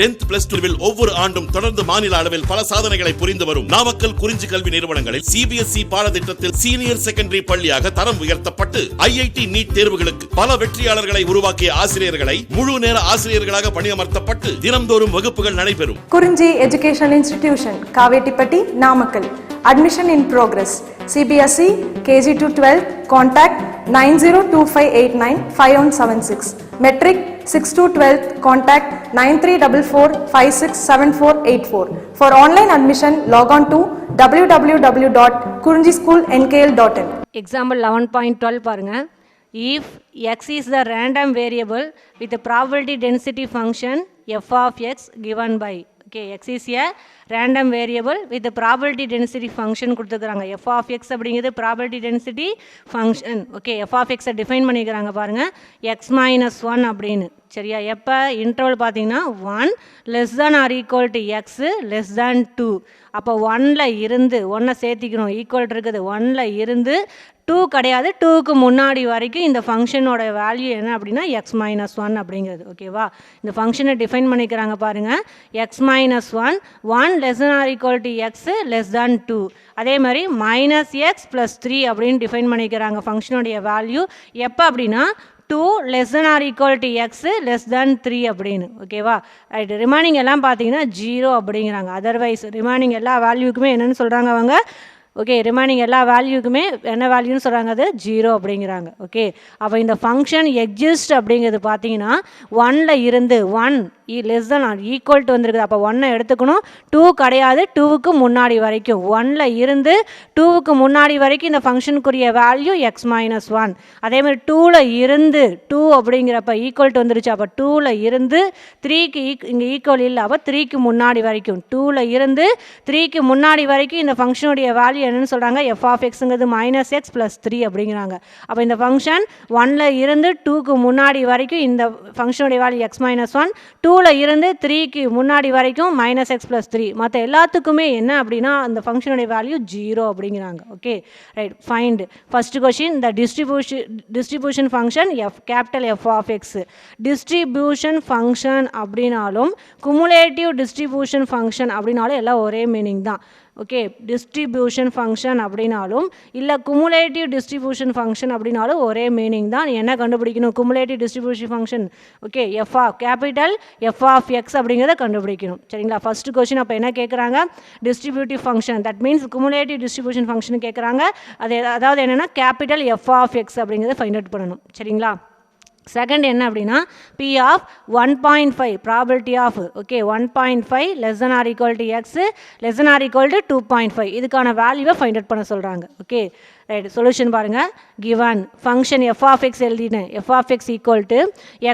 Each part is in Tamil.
10th plus 2 ஒவ்வொரு ஆண்டும் தொடர்ந்து மாநில அளவில் பல சாதனைகளை புரிந்து வரும் நாமக்கல் குறிஞ்சி கல்வி நிறுவனங்களில் CBSE பாடத்திட்டத்தில் சீனியர் செகண்டரி பள்ளியாக தரம் உயர்த்தப்பட்டு IIT நீட் தேர்வுகளுக்கு பல வெற்றியாளர்களை உருவாக்கிய ஆசிரியர்களை முழு நேர ஆசிரியர்களாக பணியமர்த்தப்பட்டு தினம்தோறும் வகுப்புகள் நடைபெறும். குறிஞ்சி educational institution, Kavettipatti, Namakkal. Admission in progress. CBSE KG to 12. Contact 9025895176. Metric 6 to 12. Contact 9344567484. For online admission, log on to www.kurinjischoolnkl.in. Example 11.12 பாருங்க. If x is the random variable with the probability density function f of x given by, okay, x is a random variable with the probability density function கொடுத்துக்கிறாங்க. f of x அப்படிங்கிறது probability density function. okay, f of x define பண்ணிக்கிறாங்க பாருங்க, x minus 1 அப்படின்னு. சரியா? எப்போ இன்டர்வல் பார்த்தீங்கன்னா 1 less than or equal to x less than 2. அப்போ 1ல் இருந்து 1 சேர்த்திக்கணும், ஈக்குவல் இருக்குது 1ல் இருந்து 2 கிடையாது, 2க்கு முன்னாடி வரைக்கும் இந்த ஃபங்க்ஷனோட வேல்யூ என்ன அப்படின்னா x minus 1 அப்படிங்கிறது. ஓகேவா? இந்த ஃபங்க்ஷனை டிஃபைன் பண்ணிக்கிறாங்க பாருங்கள், x minus 1 1 less than or equal to x less than 2. அதே மாதிரி minus x plus 3 அப்படின்னு டிஃபைன் பண்ணிக்கிறாங்க ஃபங்க்ஷனுடைய வேல்யூ எப்போ அப்படின்னா 2 less than or equal to x less than 3 அப்படின்னு. ஓகேவா? ரைட், ரிமைனிங் எல்லாம் பார்த்தீங்கன்னா 0 அப்படிங்கிறாங்க. அதர்வைஸ் ரிமைனிங் எல்லா வேல்யூக்குமே என்னென்னு சொல்கிறாங்க அவங்க, ஓகே, ரிமைனிங் எல்லா வேல்யூக்குமே என்ன வேல்யூன்னு சொல்கிறாங்க, அது 0 அப்படிங்கிறாங்க. ஓகே, அப்போ இந்த ஃபங்க்ஷன் எக்ஸிஸ்ட் அப்படிங்கிறது பார்த்தீங்கன்னா 1ல் இருந்து 1 less than or equal to வந்துருக்குது. அப்போ 1 எடுத்துக்கணும், 2 கிடையாது, 2க்கு முன்னாடி வரைக்கும் 1ல் இருந்து 2க்கு முன்னாடி வரைக்கும் இந்த ஃபங்க்ஷனுக்குரிய வேல்யூ x minus 1. அதேமாதிரி 2ல் இருந்து 2 அப்படிங்கிறப்ப ஈக்குவல் டு வந்துருச்சு. அப்போ 2ல் இருந்து 3க்கு இங்கே ஈக்குவல் இல்லை, அப்போ 3க்கு முன்னாடி வரைக்கும் 2ல் இருந்து 3க்கு முன்னாடி வரைக்கும் இந்த ஃபங்க்ஷனுடைய வேல்யூ என்னன்னு சொல்கிறாங்க, f of xங்கிறது minus x plus 3 அப்படிங்கிறாங்க. அப்போ இந்த ஃபங்க்ஷன் 1ல் இருந்து 2க்கு முன்னாடி வரைக்கும் இந்த ஃபங்க்ஷனுடைய வேல்யூ x minus 1, 2ல் இருந்து 3க்கு முன்னாடி வரைக்கும் minus x plus 3. மற்ற எல்லாத்துக்குமே என்ன அப்படின்னா அந்த ஃபங்க்ஷனுடைய வேல்யூ 0 அப்படிங்கிறாங்க. Okay, right, find first question the distribution function capital F of x. Distribution function அப்படின்னாலும் குமுலேட்டிவ் டிஸ்ட்ரிபியூஷன் ஃபங்க்ஷன் அப்படின்னாலும் எல்லாம் ஒரே மீனிங் தான். ஓகே, டிஸ்ட்ரிபியூஷன் ஃபங்க்ஷன் அப்படின்னாலும் இல்லை குமுலேட்டிவ் டிஸ்ட்ரிபியூஷன் ஃபங்க்ஷன் அப்படின்னாலும் ஒரே மீனிங் தான். என்ன கண்டுபிடிக்கணும், cumulative distribution function. Okay, capital F of x அப்படிங்கிறத கண்டுபிடிக்கணும். சரிங்களா? ஃபர்ஸ்ட் கொஸ்டின் அப்போ என்ன கேட்குறாங்க, distributive function, that means cumulative distribution function கேட்குறாங்க. அதாவது என்னென்னா கேபிட்டல் F of x அப்படிங்கிறத ஃபைண்ட் அவுட் பண்ணணும். சரிங்களா? செகண்ட் என்ன அப்படின்னா P of 1.5 probability of, okay, 1.5 less than or equal to x less than or equal to 2.5. இதுக்கான வேல்யூவை ஃபைண்ட் அவுட் பண்ண சொல்கிறாங்க. ஓகே, ரைட், சொல்யூஷன் பாருங்கள். Given function f of x எழுதினேன், f of x equal to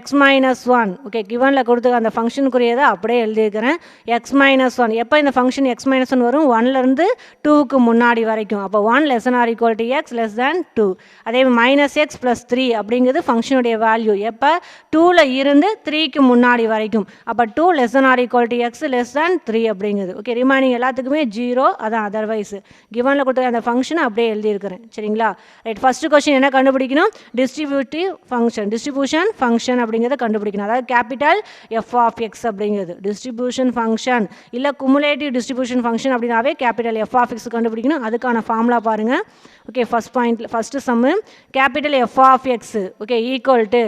x minus 1. Okay, கிவனில் கொடுத்து அந்த ஃபங்க்ஷனுக்குரியதை அப்படியே எழுதியிருக்கிறேன். x minus 1 எப்போ இந்த ஃபங்க்ஷன் x minus 1 வரும், 1லேருந்து 2க்கு முன்னாடி வரைக்கும். அப்போ 1 less than or equal to x less than 2. அதே minus x plus 3 அப்படிங்கிறது ஃபங்க்ஷனுடைய வேல்யூ எப்போ 2ல் இருந்து 3க்கு முன்னாடி வரைக்கும். அப்போ 2 less than or equal to x less than 3 அப்படிங்கிறது. ஓகே, ரிமைனிங் எல்லாத்துக்குமே 0, அதான் அதர்வைஸ். கிவனில் கொடுத்த அந்த ஃபங்க்ஷனை அப்படியே எழுதியிருக்கிறேன். சரிங்களா? ரைட், ஃபர்ஸ்ட் கொஸ்டின் என்ன கண்டுபிடிக்கணும், டிஸ்ட்ரிபியூஷன் ஃபங்க்ஷன் அப்படிங்கிறத கண்டுபிடிக்கணும். அதாவது கேபிட்டல் F of x அப்படிங்கிறது டிஸ்ட்ரிபியூஷன் ஃபங்க்ஷன் இல்லை குமுலேட்டிவ் டிஸ்ட்ரிபியூஷன் ஃபங்க்ஷன் அப்படின்னாவே கேபிட்டல் F of x கண்டுபிடிக்கணும். அதுக்கான ஃபார்முலா பாருங்கள். Okay, first point, first sum capital F of x, okay, equal to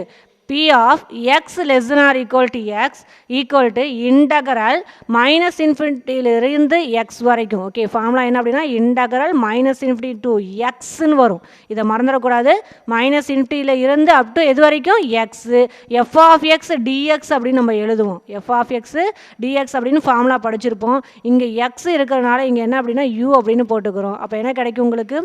P of x less than or equal to x equal to integral minus infinity x வரைக்கும். ஓகே, ஃபார்முலா என்ன அப்படின்னா integral minus infinity to xன்னு வரும். இதை மறந்துடக்கூடாது. மைனஸ் இன்ஃபினிட்டியில் இருந்து அப் டு எது வரைக்கும் x, f of x dx அப்படின்னு நம்ம எழுதுவோம். f of x dx அப்படின்னு ஃபார்முலா படிச்சிருப்போம். இங்கே x இருக்கிறதுனால இங்கே என்ன அப்படின்னா u அப்படின்னு போட்டுக்கிறோம். அப்போ என்ன கிடைக்கும் உங்களுக்கு,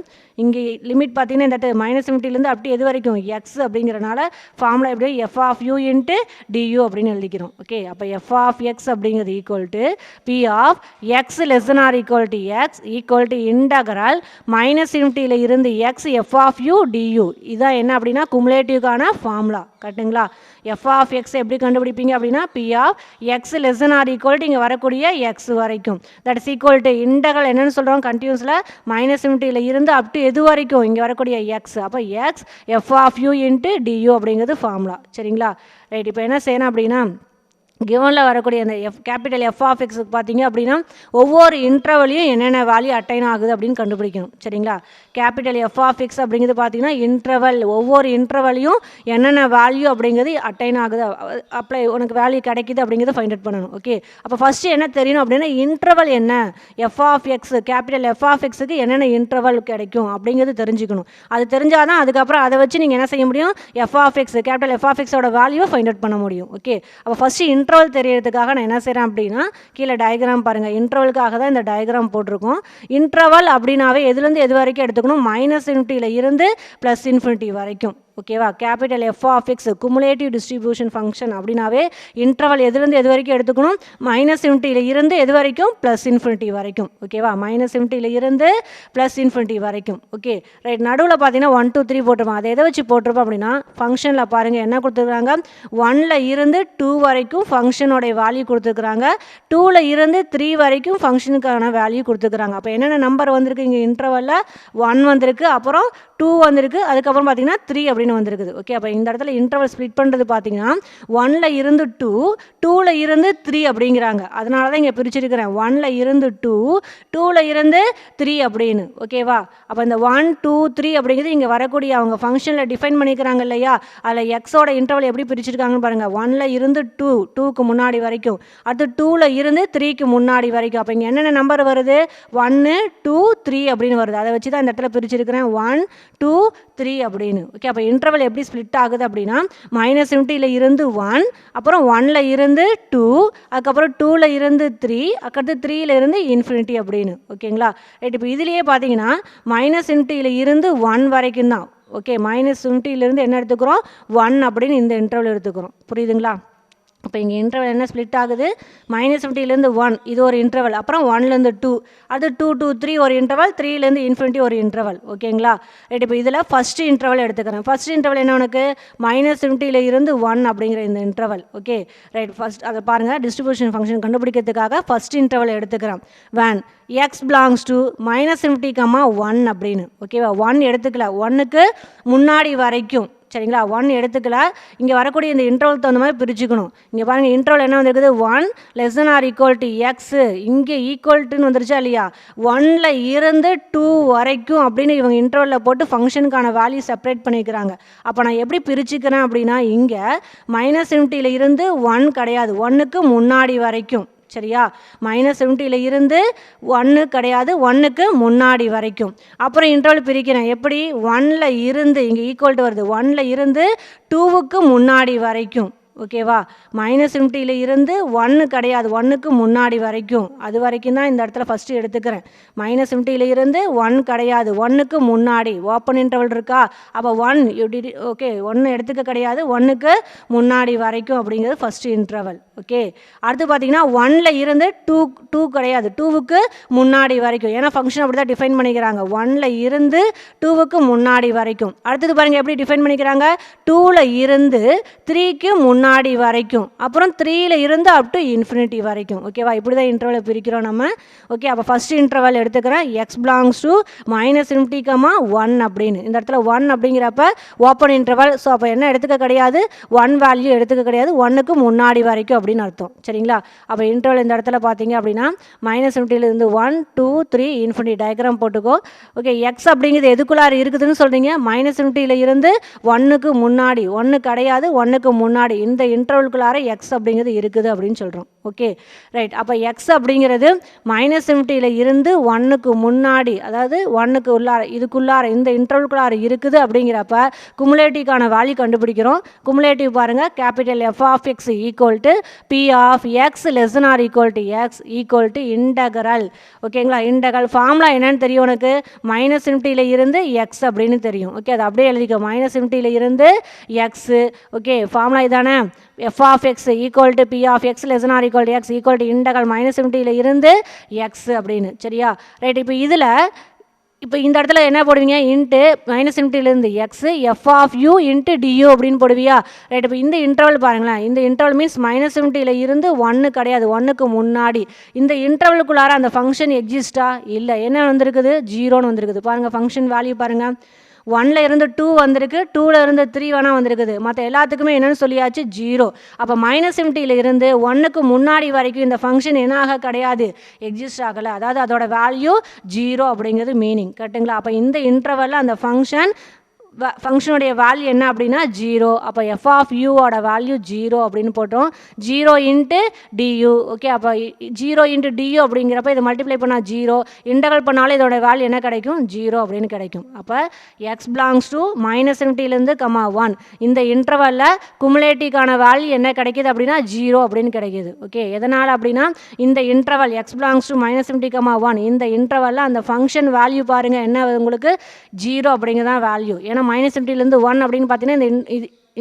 இங்கே லிமிட் பார்த்தீங்கன்னா இந்த மைனஸ் இன்ஃபினிட்டிலேருந்து அப் டு எது வரைக்கும் x அப்படிங்கிறனால ஃபார்முலா எப்படி f of u into du அப்படின்னு எழுதிக்கிறோம். ஓகே, அப்போ f of x அப்படிங்கிறது equal to P of x less than or equal to x equal to integral minus இன்ஃபினிட்டியில் இருந்து x f of u du. இதான் என்ன அப்படின்னா குமுலேட்டிவ்கான ஃபார்முலா. கரெக்டுங்களா? f of x எப்படி கண்டுபிடிப்பீங்க அப்படின்னா P of x less than or equal to இங்கே வரக்கூடிய x வரைக்கும், that is equal to integral என்னன்னு சொல்கிறோம், கண்டினியூஸில் மைனஸ் இன்ஃபினிட்டியில் இருந்து அப் டு எது வரைக்கும் இங்கே வரக்கூடிய x. அப்போ x f of u into du அப்படிங்கிறது ஃபார்முலா. சரிங்களா? ரைட், இப்போ என்ன செய்யணும் அப்படின்னா கிவனில் வரக்கூடிய அந்த கேபிட்டல் எஃப் ஆஃப் எக்ஸுக்கு பார்த்தீங்க அப்படின்னா ஒவ்வொரு இன்டர்வலையும் என்னென்ன வேல்யூ அட்டைன் ஆகுது அப்படின்னு கண்டுபிடிக்கணும். சரிங்களா? கேபிட்டல் எஃப் ஆஃப் எக்ஸ் அப்படிங்கிறது பார்த்தீங்கன்னா இன்டர்வல், ஒவ்வொரு இன்டர்வலையும் என்னென்ன வேல்யூ அப்படிங்கிறது அட்டைன் ஆகுது, அப்ளை உனக்கு வேல்யூ கிடைக்குது அப்படிங்கிறத ஃபைண்ட் அவுட் பண்ணணும். ஓகே, அப்போ ஃபஸ்ட்டு என்ன தெரியணும் அப்படின்னா இன்டர்வல் என்ன, F of X capital F of எக்ஸுக்கு என்னென்ன இன்டர்வல் கிடைக்கும் அப்படிங்கிறது தெரிஞ்சுக்கணும். அது தெரிஞ்சால் தான் அதுக்கப்புறம் அதை வச்சு நீங்கள் என்ன செய்ய முடியும், F of X capital F of எக்ஸோட வேல்யூவை ஃபைண்ட் அவுட் பண்ண முடியும். ஓகே, அப்போ ஃபஸ்ட்டு இன்டர்வல் தெரியறதுக்காக நான் என்ன செய்கிறேன் அப்படின்னா கீழே டயக்ராம் பாருங்கள். இன்டர்வலுக்காக தான் இந்த டயக்ராம் போட்டிருக்கோம். இன்டர்வல் அப்படின்னாவே எதுலேருந்து எது வரைக்கும் எடுத்துக்கணும், -∞ இருந்து +∞ வரைக்கும். ஓகேவா? Capital F of X cumulative distribution function அப்படின்னாவே இன்டர்வல் எதுலேருந்து எது வரைக்கும் எடுத்துக்கணும், -∞ இருந்து எது வரைக்கும், +∞ வரைக்கும். ஓகேவா? -∞ இருந்து +∞ வரைக்கும். Okay, right. நடுவில் பார்த்தீங்கன்னா 1 2 3 போட்டிருப்போம். அதை எதை வச்சு போட்டிருப்போம் அப்படின்னா ஃபங்க்ஷனில் பாருங்கள் என்ன கொடுத்துருக்காங்க, 1ல் இருந்து 2 வரைக்கும் ஃபங்க்ஷனோடைய வேல்யூ கொடுத்துருக்குறாங்க, 2ல் இருந்து 3 வரைக்கும் ஃபங்க்ஷனுக்கான வேல்யூ கொடுத்துருக்குறாங்க. அப்போ என்னென்ன நம்பர் வந்திருக்கு இங்கே இன்டர்வலில், 1 வந்திருக்கு, அப்புறம் 2 வந்திருக்கு, அதுக்கப்புறம் பார்த்தீங்கன்னா 3 அப்படின்னு வந்திருக்குது. ஓகே, அப்போ இந்த இடத்துல இன்டர்வல் ஸ்ப்ளிட் பண்ணுறது பார்த்தீங்கன்னா 1ல் இருந்து 2, 2ல் இருந்து 3 அப்படிங்கிறாங்க. அதனால தான் இங்கே பிரிச்சிருக்கிறேன் 1ல் இருந்து 2, 2ல் இருந்து 3 அப்படின்னு. ஓகேவா? அப்போ இந்த 1 2 3 அப்படிங்கிறது இங்கே வரக்கூடிய அவங்க ஃபங்க்ஷனில் டிஃபைன் பண்ணிக்கிறாங்க இல்லையா, அதில் எக்ஸோட இன்டர்வல் எப்படி பிரிச்சிருக்காங்கன்னு பாருங்கள். 1ல் இருந்து 2, 2க்கு முன்னாடி வரைக்கும், அடுத்து 2ல் இருந்து 3க்கு முன்னாடி வரைக்கும். அப்போ இங்கே என்னென்ன நம்பர் வருது, 1 2 3 அப்படின்னு வருது. அதை வச்சு தான் இந்த இடத்துல பிரிச்சிருக்கிறேன் 1 2 3 அப்படின்னு. ஓகே, அப்போ இன்டர்வல் எப்படி ஸ்ப்ளிட் ஆகுது அப்படின்னா -∞ இருந்து 1, அப்புறம் 1ல் இருந்து 2, அதுக்கப்புறம் 2ல் இருந்து 3, அதுக்கடுத்து 3ல் இருந்து ∞ அப்படின்னு. ஓகேங்களா? ரைட். இப்போ இதுலேயே பார்த்தீங்கன்னா -∞ இருந்து 1 வரைக்கும் தான். ஓகே, -∞ இருந்து என்ன எடுத்துக்கிறோம், 1 அப்படின்னு இந்த இன்டர்வல் எடுத்துக்கிறோம். புரியுதுங்களா? அப்போ இங்கே இன்டர்வல் என்ன ஸ்ப்ளிட் ஆகுது, -∞ 1 இது ஒரு இன்டர்வல், அப்புறம் 1லேருந்து 2, அது 2 2 3 ஒரு இன்டர்வல், 3லேருந்து ∞ ஒரு இன்டர்வல். ஓகேங்களா? ரைட். இப்போ இதில் ஃபஸ்ட்டு இன்டர்வல் எடுத்துக்கிறேன். ஃபஸ்ட் இன்டர்வல் என்ன உனக்கு, -∞ இருந்து 1 அப்படிங்கிற இந்த இன்டர்வல். Okay, right. ஃபஸ்ட் அதை பாருங்கள், டிஸ்ட்ரிபியூஷன் ஃபங்க்ஷன் கண்டுபிடிக்கிறதுக்காக ஃபஸ்ட் இன்டர்வல் எடுத்துக்கிறேன். வேன் x belongs to -∞, 1 அப்படின்னு. ஓகேவா? 1 எடுத்துக்கல, 1க்கு முன்னாடி வரைக்கும். சரிங்களா? 1 எடுத்துக்கல, இங்கே வரக்கூடிய இந்த இன்டர்வல் தகுந்த மாதிரி பிரிச்சுக்கணும். இங்கே பாருங்கள் இன்டர்வல் என்ன வந்துருக்குது, 1 < x, இங்கே ஈக்குவல்ட்டுன்னு வந்துருச்சா இல்லையா, 1ல் இருந்து 2 வரைக்கும் அப்படின்னு இவங்க இன்டர்வலில் போட்டு ஃபங்க்ஷனுக்கான வேல்யூ செப்பரேட் பண்ணிக்கிறாங்க. அப்போ நான் எப்படி பிரிச்சுக்கிறேன் அப்படின்னா இங்கே -∞ இருந்து 1 கிடையாது, 1க்கு முன்னாடி வரைக்கும். சரியா? -∞ இருந்து 1 கிடையாது, 1க்கு முன்னாடி வரைக்கும். அப்புறம் இன்டர்வல் பிரிக்கிறேன் எப்படி, 1ல் இருந்து இங்கே ஈக்குவல் டு வருது, 1ல் இருந்து 2க்கு முன்னாடி வரைக்கும். ஓகேவா? -∞ இருந்து 1 கிடையாது, 1க்கு முன்னாடி வரைக்கும். அது வரைக்கும் தான் இந்த இடத்துல ஃபஸ்ட்டு எடுத்துக்கிறேன். -∞ இருந்து 1 கிடையாது, 1க்கு முன்னாடி ஓப்பன் இன்டர்வல் இருக்கா, அப்போ 1 ஓகே 1 எடுத்துக்க கிடையாது, 1க்கு முன்னாடி வரைக்கும் அப்படிங்கிறது ஃபஸ்ட்டு இன்டர்வல். ஓகே, அடுத்து பார்த்தீங்கன்னா 1ல் இருந்து 2 கிடையாது, 2க்கு முன்னாடி வரைக்கும். ஏன்னா ஃபங்க்ஷன் அப்படி தான் டிஃபைன் பண்ணிக்கிறாங்க, 1ல் இருந்து 2க்கு முன்னாடி வரைக்கும். அடுத்தது பாருங்கள் எப்படி டிஃபைன் பண்ணிக்கிறாங்க, 2ல் இருந்து 3க்கு முன்னாடி வரைக்கும், அப்புறம் 3ல் இருந்து அப் டு ∞ வரைக்கும். ஓகேவா? இப்படி தான் இன்டர்வலை பிரிக்கிறோம் நம்ம. ஓகே, அப்போ ஃபஸ்ட் இன்டர்வல் எடுத்துக்கிறேன், x belongs to -∞, 1 அப்படின்னு. இந்த இடத்துல 1 அப்படிங்கிறப்ப ஓப்பன் இன்டர்வல். ஸோ அப்போ என்ன எடுத்துக்க கிடையாது, 1 வேல்யூ எடுத்துக்க கிடையாது, 1க்கு முன்னாடி வரைக்கும் அப்படின்னு அர்த்தம். சரிங்களா? அப்போ இன்டர்வல் இந்த இடத்துல பார்த்தீங்க அப்படின்னா -∞ இருந்து 1 2 3 ∞ டயக்ராம் போட்டுக்கோ. ஓகே, x அப்படிங்கிறது எதுக்குள்ளார இருக்குதுன்னு சொல்கிறீங்க, -∞ இருந்து 1க்கு முன்னாடி, 1 கிடையாது, 1க்கு முன்னாடி இந்த இன்டர்வலுக்குள்ளார x அப்படிங்கிறது இருக்குது அப்படின்னு சொல்கிறோம். Okay, right. அப்போ x அப்படிங்கிறது -∞ இருந்து 1க்கு முன்னாடி, அதாவது 1க்கு உள்ளார, இதுக்குள்ளார இந்த இன்டர்வலுக்குள்ளார இருக்குது அப்படிங்கிறப்ப குமுலேட்டிவ்க்கான வேல்யூ கண்டுபிடிக்கிறோம். குமுலேட்டிவ் பாருங்கள், capital F of X equal to P of x < x equal integral. ஓகேங்களா? இன்டகரல் ஃபார்முலா என்னன்னு தெரியும் உனக்கு, -∞ இருந்து x அப்படின்னு தெரியும். ஓகே, அது அப்படியே எழுதிக்கோ, -∞ இருந்து x. ஓகே, ஃபார்முலா இதானே, f of x equal to P of x < x equal integral -∞ இருந்து x அப்படின்னு. சரியா? ரைட். இப்போ இந்த இடத்துல என்ன போடுவீங்க, இன்ட்டு -∞ இருந்து x f of u into du அப்படின்னு போடுவியா? ரைட். இப்போ இந்த இன்டர்வல் பாருங்களேன், இந்த இன்டர்வல் மீன்ஸ் -∞ இருந்து 1 கிடையாது, 1க்கு முன்னாடி. இந்த இன்டர்வலுக்குள்ளார அந்த ஃபங்க்ஷன் எக்ஸிஸ்டா இல்லை, என்ன வந்திருக்குது, 0ன்னு வந்திருக்குது. பாருங்கள் ஃபங்க்ஷன் வேல்யூ பாருங்கள், 1ல் இருந்து 2 வந்திருக்கு, 2ல் இருந்து 3 வேணால் வந்திருக்குது. மற்ற எல்லாத்துக்குமே என்னென்னு சொல்லியாச்சு 0. அப்போ -∞ இருந்து 1க்கு முன்னாடி வரைக்கும் இந்த ஃபங்க்ஷன் என்ன ஆக கிடையாது, எக்ஸிஸ்ட் ஆகலை. அதாவது அதோட வேல்யூ 0 அப்படிங்கிறது மீனிங். கரெக்டுங்களா? அப்போ இந்த இன்டர்வலில் அந்த ஃபங்க்ஷனுடைய வேல்யூ என்ன அப்படின்னா 0. அப்போ எஃப் ஆஃப் யூவோட வேல்யூ 0 அப்படின்னு போட்டோம். 0 இன்ட்டு டியூ. ஓகே, அப்போ 0 இன்ட்டு டியூ அப்படிங்கிறப்ப இதை மல்டிப்ளை பண்ணால் 0, இன்டகரல் பண்ணாலும் இதோட வேல்யூ என்ன கிடைக்கும், 0 அப்படின்னு கிடைக்கும். அப்போ எக்ஸ் பிலாங்ஸ் டு -∞ கமா 1 இந்த இன்டர்வலில் குமுலேட்டிவ்கான வேல்யூ என்ன கிடைக்கிது அப்படின்னா 0 அப்படின்னு கிடைக்கிது. ஓகே, எதனால் அப்படின்னா இந்த interval X belongs to -∞ comma 1 இந்த இன்டர்வலில் அந்த ஃபங்க்ஷன் வேல்யூ பாருங்கள் என்ன உங்களுக்கு 0 அப்படிங்கிறதான் வேல்யூ. ஏன்னா -∞ 1 அப்படின்னு பார்த்தீங்கன்னா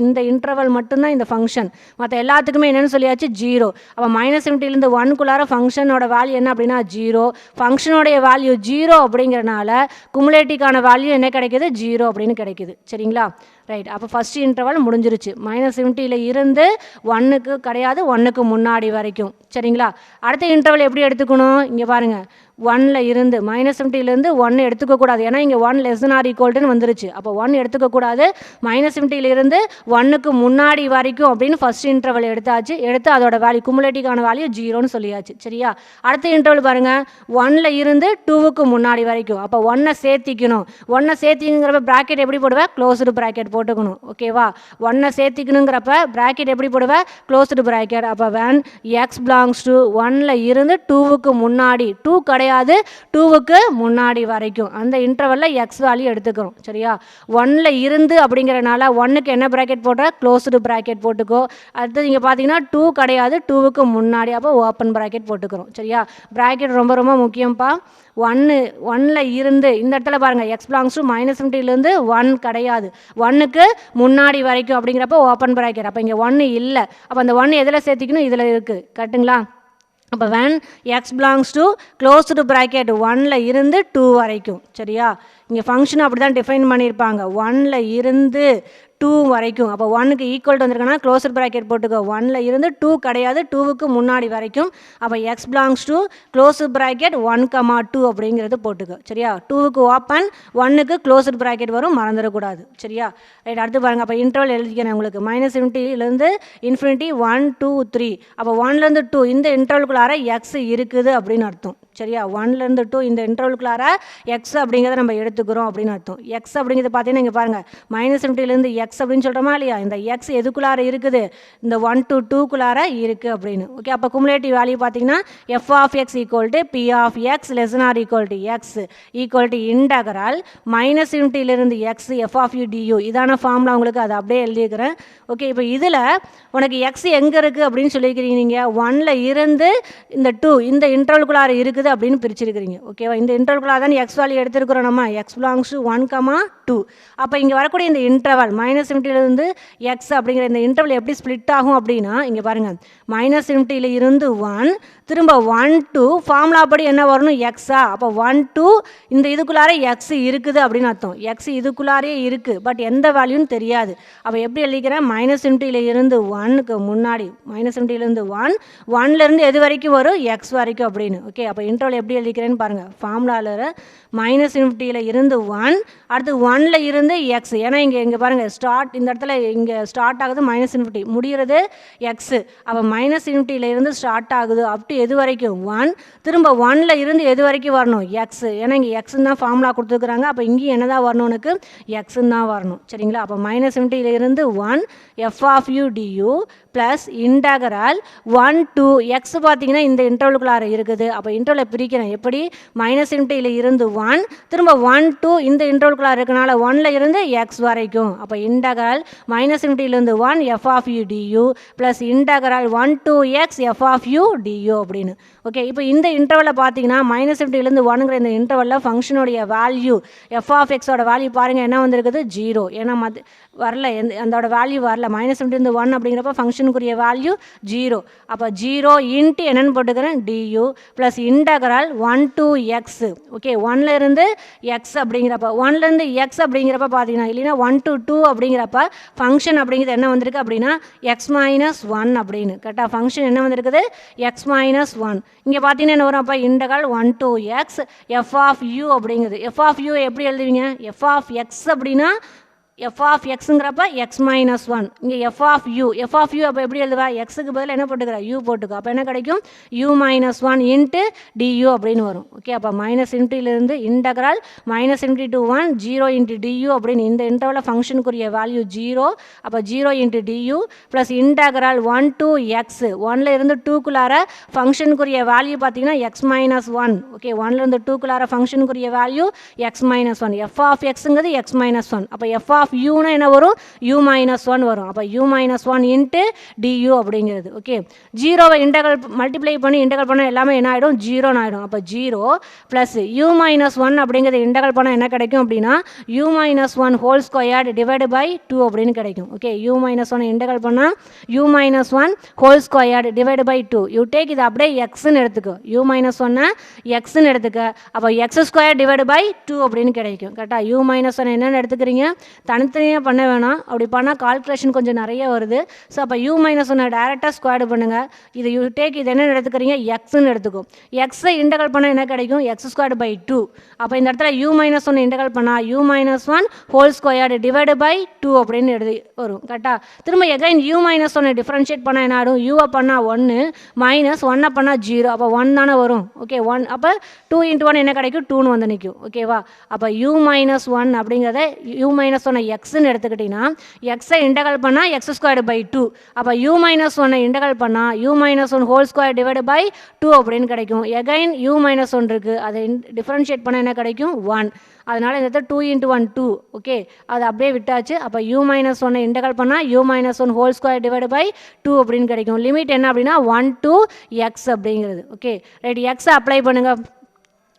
இந்த இன்டர்வல் மட்டும்தான் இந்த ஃபங்க்ஷன். மற்ற எல்லாத்துக்குமே என்னென்னு சொல்லியாச்சு 0. அப்போ -∞ 1க்குள்ளார ஃபங்க்ஷனோட வேல்யூ என்ன அப்படின்னா 0. ஃபங்க்ஷனோடைய வேல்யூ 0 அப்படிங்கிறனால குமுலேட்டிவ்கான வேல்யூ என்ன கிடைக்கிது, 0 அப்படின்னு கிடைக்கிது. சரிங்களா? ரைட். அப்போ ஃபஸ்ட் இன்டர்வல் முடிஞ்சிருச்சு. -∞ இருந்து 1க்கு கிடையாது, 1க்கு முன்னாடி வரைக்கும். சரிங்களா? அடுத்த இன்டர்வல் எப்படி எடுத்துக்கணும், இங்கே பாருங்கள். 1ல் இருந்து -∞ 1 எடுத்துக்கக்கூடாது. ஏன்னா இங்கே 1 <= வந்துருச்சு. அப்போ 1 எடுத்துக்கக்கூடாது. -∞ இருந்து 1க்கு முன்னாடி வரைக்கும் அப்படின்னு ஃபஸ்ட் இன்டர்வல் எடுத்தாச்சு. எடுத்து அதோட வேல்யூ குமுலேட்டிவ்கான வேல்யூ 0ன்னு சொல்லியாச்சு. சரியா? அடுத்த இன்டர்வல் பாருங்கள். 1ல் இருந்து 2க்கு முன்னாடி வரைக்கும். அப்போ 1 சேர்த்திக்கணும். 1 சேர்த்திங்கிறப்ப ப்ராக்கெட் எப்படி போடுவேன், க்ளோஸ்டு ப்ராக்கெட் போட்டுக்கணும். ஓகேவா? 1 சேர்த்திக்கணுங்கிறப்ப ப்ராக்கெட் எப்படி போடுவேன், க்ளோஸ்டு ப்ராக்கெட். அப்போ when எக்ஸ் பிலாங்ஸ் டு 1ல் இருந்து 2க்கு முன்னாடி, 2 கிடையாது 2க்கு முன்னாடி வரைக்கும் அந்த இன்டர்வலில் எக்ஸ் வேல்யூ எடுத்துக்கிறோம். சரியா? 1ல் இருந்து அப்படிங்கிறனால 1க்கு என்ன ப்ராக்கெட் போடுற, க்ளோஸ்டு ப்ராக்கெட் போட்டுக்கோ. அடுத்து இங்கே பார்த்தீங்கன்னா 2 கிடையாது 2க்கு முன்னாடி, அப்போ ஓப்பன் ப்ராக்கெட் போட்டுக்கிறோம். சரியா? ப்ராக்கெட் ரொம்ப ரொம்ப முக்கியம்ப்பா. 1ல் இருந்து இந்த இடத்துல பாருங்கள் எக்ஸ் பிலாங்ஸ் டு -∞ 1 கிடையாது, 1க்கு முன்னாடி வரைக்கும் அப்படிங்கிறப்ப ஓப்பன் ப்ராக்கெட். அப்போ இங்கே 1 இல்லை. அப்போ அந்த 1 எதில் சேர்த்திக்கணும், இதில் இருக்குது. கரெக்டுங்களா? அப்போ when X belongs to closed bracket 1ல் இருந்து 2 வரைக்கும். சரியா? இங்கே ஃபங்க்ஷன் அப்படி தான் டிஃபைன் பண்ணியிருப்பாங்க. 1ல் இருந்து 2 வரைக்கும். அப்போ 1க்கு ஈக்குவல் வந்திருக்கனா க்ளோஸ்டு ப்ராக்கெட் போட்டுக்கோ. 1ல் இருந்து 2 கிடையாது 2க்கு முன்னாடி வரைக்கும். அப்போ X belongs to closed bracket 1,2 அப்படிங்கிறது போட்டுக்கோ. சரியா? 2க்கு ஓப்பன், 1க்கு க்ளோஸ்டு ப்ராக்கெட் வரும், மறந்துடக்கூடாது. சரியா? ரைட். அடுத்து பாருங்கள். அப்போ இன்டர்வல் எழுதிக்கிறேன் உங்களுக்கு. -∞ இன்ஃபினிட்டி 1 2 3. அப்போ 1லேருந்து 2 இந்த இன்டர்வலுக்குள்ளார எக்ஸ் இருக்குது அப்படின்னு அர்த்தம். சரியா? 1லேருந்து 2 இந்த இன்டர்வலுக்குள்ளார எக்ஸ் அப்படிங்கிறத நம்ம எடுத்துக்கிறோம் அப்படின்னு அர்த்தம். எக்ஸ் அப்படிங்கிறது பார்த்தீங்கன்னா இங்கே பாருங்கள். -∞ எக்ஸ் அப்படின்னு சொல்கிறோமா இல்லையா, இந்த எக்ஸ் எதுக்குள்ளார இருக்குது, இந்த 1 to 2க்குள்ளார இருக்குது அப்படின்னு. ஓகே, அப்போ குமுலேட்டிவ் வேல்யூ பார்த்தீங்கன்னா F of X equal to P of X less than or equal to X equal to integral -∞ X F of U d u. இதான ஃபார்முலா உங்களுக்கு, அதை அப்படியே எழுதிக்கிறேன். ஓகே, இப்போ இதில் உனக்கு எக்ஸ் எங்கே இருக்குது அப்படின்னு சொல்லிக்கிறீங்க. நீங்கள் 1ல் இருந்து இந்த 2 இந்த இன்டர்வலுக்குள்ளார இருக்குது அப்படின்னு பிரிச்சிருக்கிறீங்க. ஓகேவா? இந்த இன்டர்வலுக்குள்ளார தான் எக்ஸ் வேல்யூ எடுத்துருக்கிறோம் நம்ம. X belongs to 1,2. அப்போ இங்கே வரக்கூடிய இந்த இன்டர்வல் -∞ எக்ஸ் அப்படிங்கிற இந்த இன்டர்வல் எப்படி ஸ்ப்ளிட் ஆகும் அப்படின்னா இங்கே பாருங்கள். -∞ இருந்து 1 திரும்ப 1 to ஃபார்முலா படி என்ன வரணும், எக்ஸா. அப்போ 1 to இந்த இதுக்குள்ளார எக்ஸ் இருக்குது அப்படின்னு அர்த்தம். எக்ஸ் இதுக்குள்ளாரே இருக்குது, பட் எந்த வேல்யூன்னு தெரியாது. அப்போ எப்படி எழுதிக்கிறேன், -∞ இருந்து 1க்கு முன்னாடி -∞ இருந்து 1 1லேருந்து எது வரைக்கும் வரும், எக்ஸ் வரைக்கும் அப்படின்னு. ஓகே, அப்போ இன்டர்வல் எப்படி எழுதிக்கிறேன்னு பாருங்கள். ஃபார்முலாவில் -∞ இருந்து 1 அடுத்து 1ல் இருந்து எக்ஸ். ஏன்னா இங்கே பாருங்கள் ஸ்டார்ட் இந்த இடத்துல இங்கே ஸ்டார்ட் ஆகுது -∞, முடிகிறது எக்ஸு. அப்போ -∞ இருந்து ஸ்டார்ட் ஆகுது அப் டு எது வரைக்கும் 1, திரும்ப 1ல் இருந்து எது வரைக்கும் வரணும், எக்ஸு. ஏன்னா இங்கே எக்ஸுன்னு தான் ஃபார்முலா கொடுத்துருக்குறாங்க. அப்போ இங்கேயும் என்ன தான் வரணும், உனக்கு எக்ஸுன்னு தான் வரணும். சரிங்களா? அப்போ -∞ இருந்து 1 F of U d u plus integral 1 to X பார்த்தீங்கன்னா இந்த இன்டர்வலுக்குள்ளார இருக்குது. அப்போ இன்டர்வலை பிரிக்கிறேன் எப்படி, -∞ இருந்து 1 திரும்ப 1 to இந்த இன்டர்வலுக்குள்ளார இருக்கனால 1ல் இருந்து எக்ஸ் வரைக்கும். அப்போ இன்டகரல் -∞ இருந்து 1 F of U d u plus integral 1 to X F of U d u அப்படின்னு. ஓகே, இப்போ இந்த இன்டர்வலை பார்த்தீங்கன்னா -∞ இருந்து 1ங்கிற இந்த இன்டர்வலில் ஃபங்க்ஷனுடைய வேல்யூ எஃப் ஆஃப் எக்ஸோட வேல்யூ பாருங்கள் என்ன வந்திருக்குது, 0. ஏன்னா வரல, அதோட வேல்யூ வரல. -∞ இருந்து 1 அப்படிங்கிறப்ப ஃபங்க்ஷனுக்குரிய வேல்யூ 0. அப்போ 0 இன்ட்டு என்னென்னு போட்டுக்கிறேன், d u plus integral 1 to X. Okay, 1ல் இருந்து எக்ஸ் அப்படிங்கிறப்ப 1லேருந்து எக்ஸ் எக்ஸ் அப்படிங்கிறப்ப பார்த்தீங்கன்னா இல்லைன்னா 1 to 2 அப்படிங்கிறப்ப ஃபங்க்ஷன் அப்படிங்கிறது என்ன வந்திருக்கு அப்படின்னா எக்ஸ் மைனஸ் ஒன் அப்படின்னு கரெக்டாக ஃபங்க்ஷன் என்ன வந்திருக்குது எக்ஸ் மைனஸ் ஒன். இங்கே பார்த்தீங்கன்னா என்ன வரும் அப்போ integral 1 to x F of U அப்படிங்குது. எஃப் ஆஃப் யூ எப்படி எழுதுவீங்க எஃப் ஆஃப் எக்ஸ் அப்படின்னா எஃப் ஆஃப் எக்ஸுங்கிறப்ப எக்ஸ் மைனஸ் ஒன். இங்கே எஃப் ஆஃப் யூ அப்போ எப்படி எழுதுவா எக்ஸுக்கு பதில் என்ன போட்டுக்கிற யூ போட்டுக்கோ. அப்போ என்ன கிடைக்கும் u minus one into du அப்படின்னு வரும். ஓகே அப்போ மைனஸ் இன்ட்டிலிருந்து இன்டகரால் மைனஸ் இன்டி டு 1 0 இன்ட்டு டியூ அப்படின்னு இந்த இன்டர்வலில் ஃபங்க்ஷனுக்குரிய வேல்யூ 0. அப்போ 0 into due plus integral 1 to x 1ல் இருந்து 2க்குள்ளார ஃபங்க்ஷனுக்குரிய வேல்யூ பார்த்தீங்கன்னா எக்ஸ் மைனஸ் ஒன். ஓகே 1ல் இருந்து 2க்குள்ளார ஃபங்க்ஷனுக்குரிய value x minus one. F of எக்ஸுங்கிறது எக்ஸ் மைனஸ் ஒன். அப்போ எஃப் ஆஃப் யூனா என்ன வரும் யூ மைனஸ் ஒன் வரும். அப்போ you minus one into du அப்படிங்கிறது. ஓகே ஜீரோவை இன்டகல் மல்டிப்ளை பண்ணி இன்டகல் பண்ண எல்லாமே என்ன ஆகிடும் 0 ஆகிடும். அப்போ 0 ப்ளஸ் யூ மைனஸ் ஒன் அப்படிங்கிறது இன்டகல் பண்ண என்ன கிடைக்கும் அப்படின்னா u minus one whole squared divide by 2 அப்படின்னு கிடைக்கும். Okay u minus one integral பண்ணால் you minus one whole squared divide by 2 u take இது அப்படியே எக்ஸ்ன்னு எடுத்துக்கோ. யூ மைனஸ் ஒன்னை எக்ஸ்ன்னு எடுத்துக்க. அப்போ எக்ஸ் ஸ்கொயர் டிவைடு பை 2 அப்படின்னு கிடைக்கும். கரெக்டாக யூ மைனஸ் ஒன் என்னென்னு எடுத்துக்கிறீங்க தனித்தனியாக பண்ண வேணாம். அப்படி பண்ணால் கால்குலேஷன் கொஞ்சம் நிறைய வருது. ஸோ அப்போ யூ மைனஸ் ஒன்னை டேரெக்டாக ஸ்கொயர்டு பண்ணுங்கள். இது யூ டேக் இது என்ன எடுத்துக்கிறீங்க எக்ஸ்ன்னு எடுத்துக்கும். எக்ஸை இன்டகல் பண்ணால் என்ன கிடைக்கும் எக்ஸ் ஸ்கொயர்டு பை 2. அப்போ இந்த இடத்துல யூ மைனஸ் ஒன் இன்டகல் பண்ணால் you minus one whole squared divide by 2 அப்படின்னு எழுதி வரும். கரெக்டாக திரும்ப எகைன் யூ மைனஸ் ஒன்னை டிஃப்ரென்ஷியேட் பண்ணால் என்ன ஆகும் யூவை பண்ணால் 1 மைனஸ் ஒன்னை பண்ணால் 0. அப்போ 1 தானே வரும். ஓகே 1 அப்போ 2 இன்ட்டு 1 என்ன கிடைக்கும் 2ன்னு வந்து நிற்கும். ஓகேவா அப்போ யூ மைனஸ் ஒன் அப்படிங்கிறத யூ மைனஸ் ஒன்னை எக்ஸ்ன்னு எடுத்துக்கிட்டிங்கன்னா எக்ஸை இன்டகல் பண்ணால் எக்ஸ் ஸ்கொயர்டு பை 2. அப்போ யூ மைனஸ் ஒன்னை இன்டகல் பண்ணால் you minus one whole square divide by 2 அப்படின்னு கிடைக்கும். எகைன் யூ மைனஸ் ஒன் இருக்குது அதை டிஃப்ரென்ஷியேட் பண்ண என்ன கிடைக்கும் 1. அதனால் இந்த இடத்துல 2 இன்ட்டு 1 2. ஓகே அது அப்படியே விட்டாச்சு. அப்போ யூ மைனஸ் ஒன்னை இன்டகல் பண்ணால் you minus one whole square divide by 2 அப்படின்னு கிடைக்கும். லிமிட் என்ன அப்படின்னா 1 to x அப்படிங்கிறது. ஓகே ரைட் எக்ஸை அப்ளை பண்ணுங்கள்.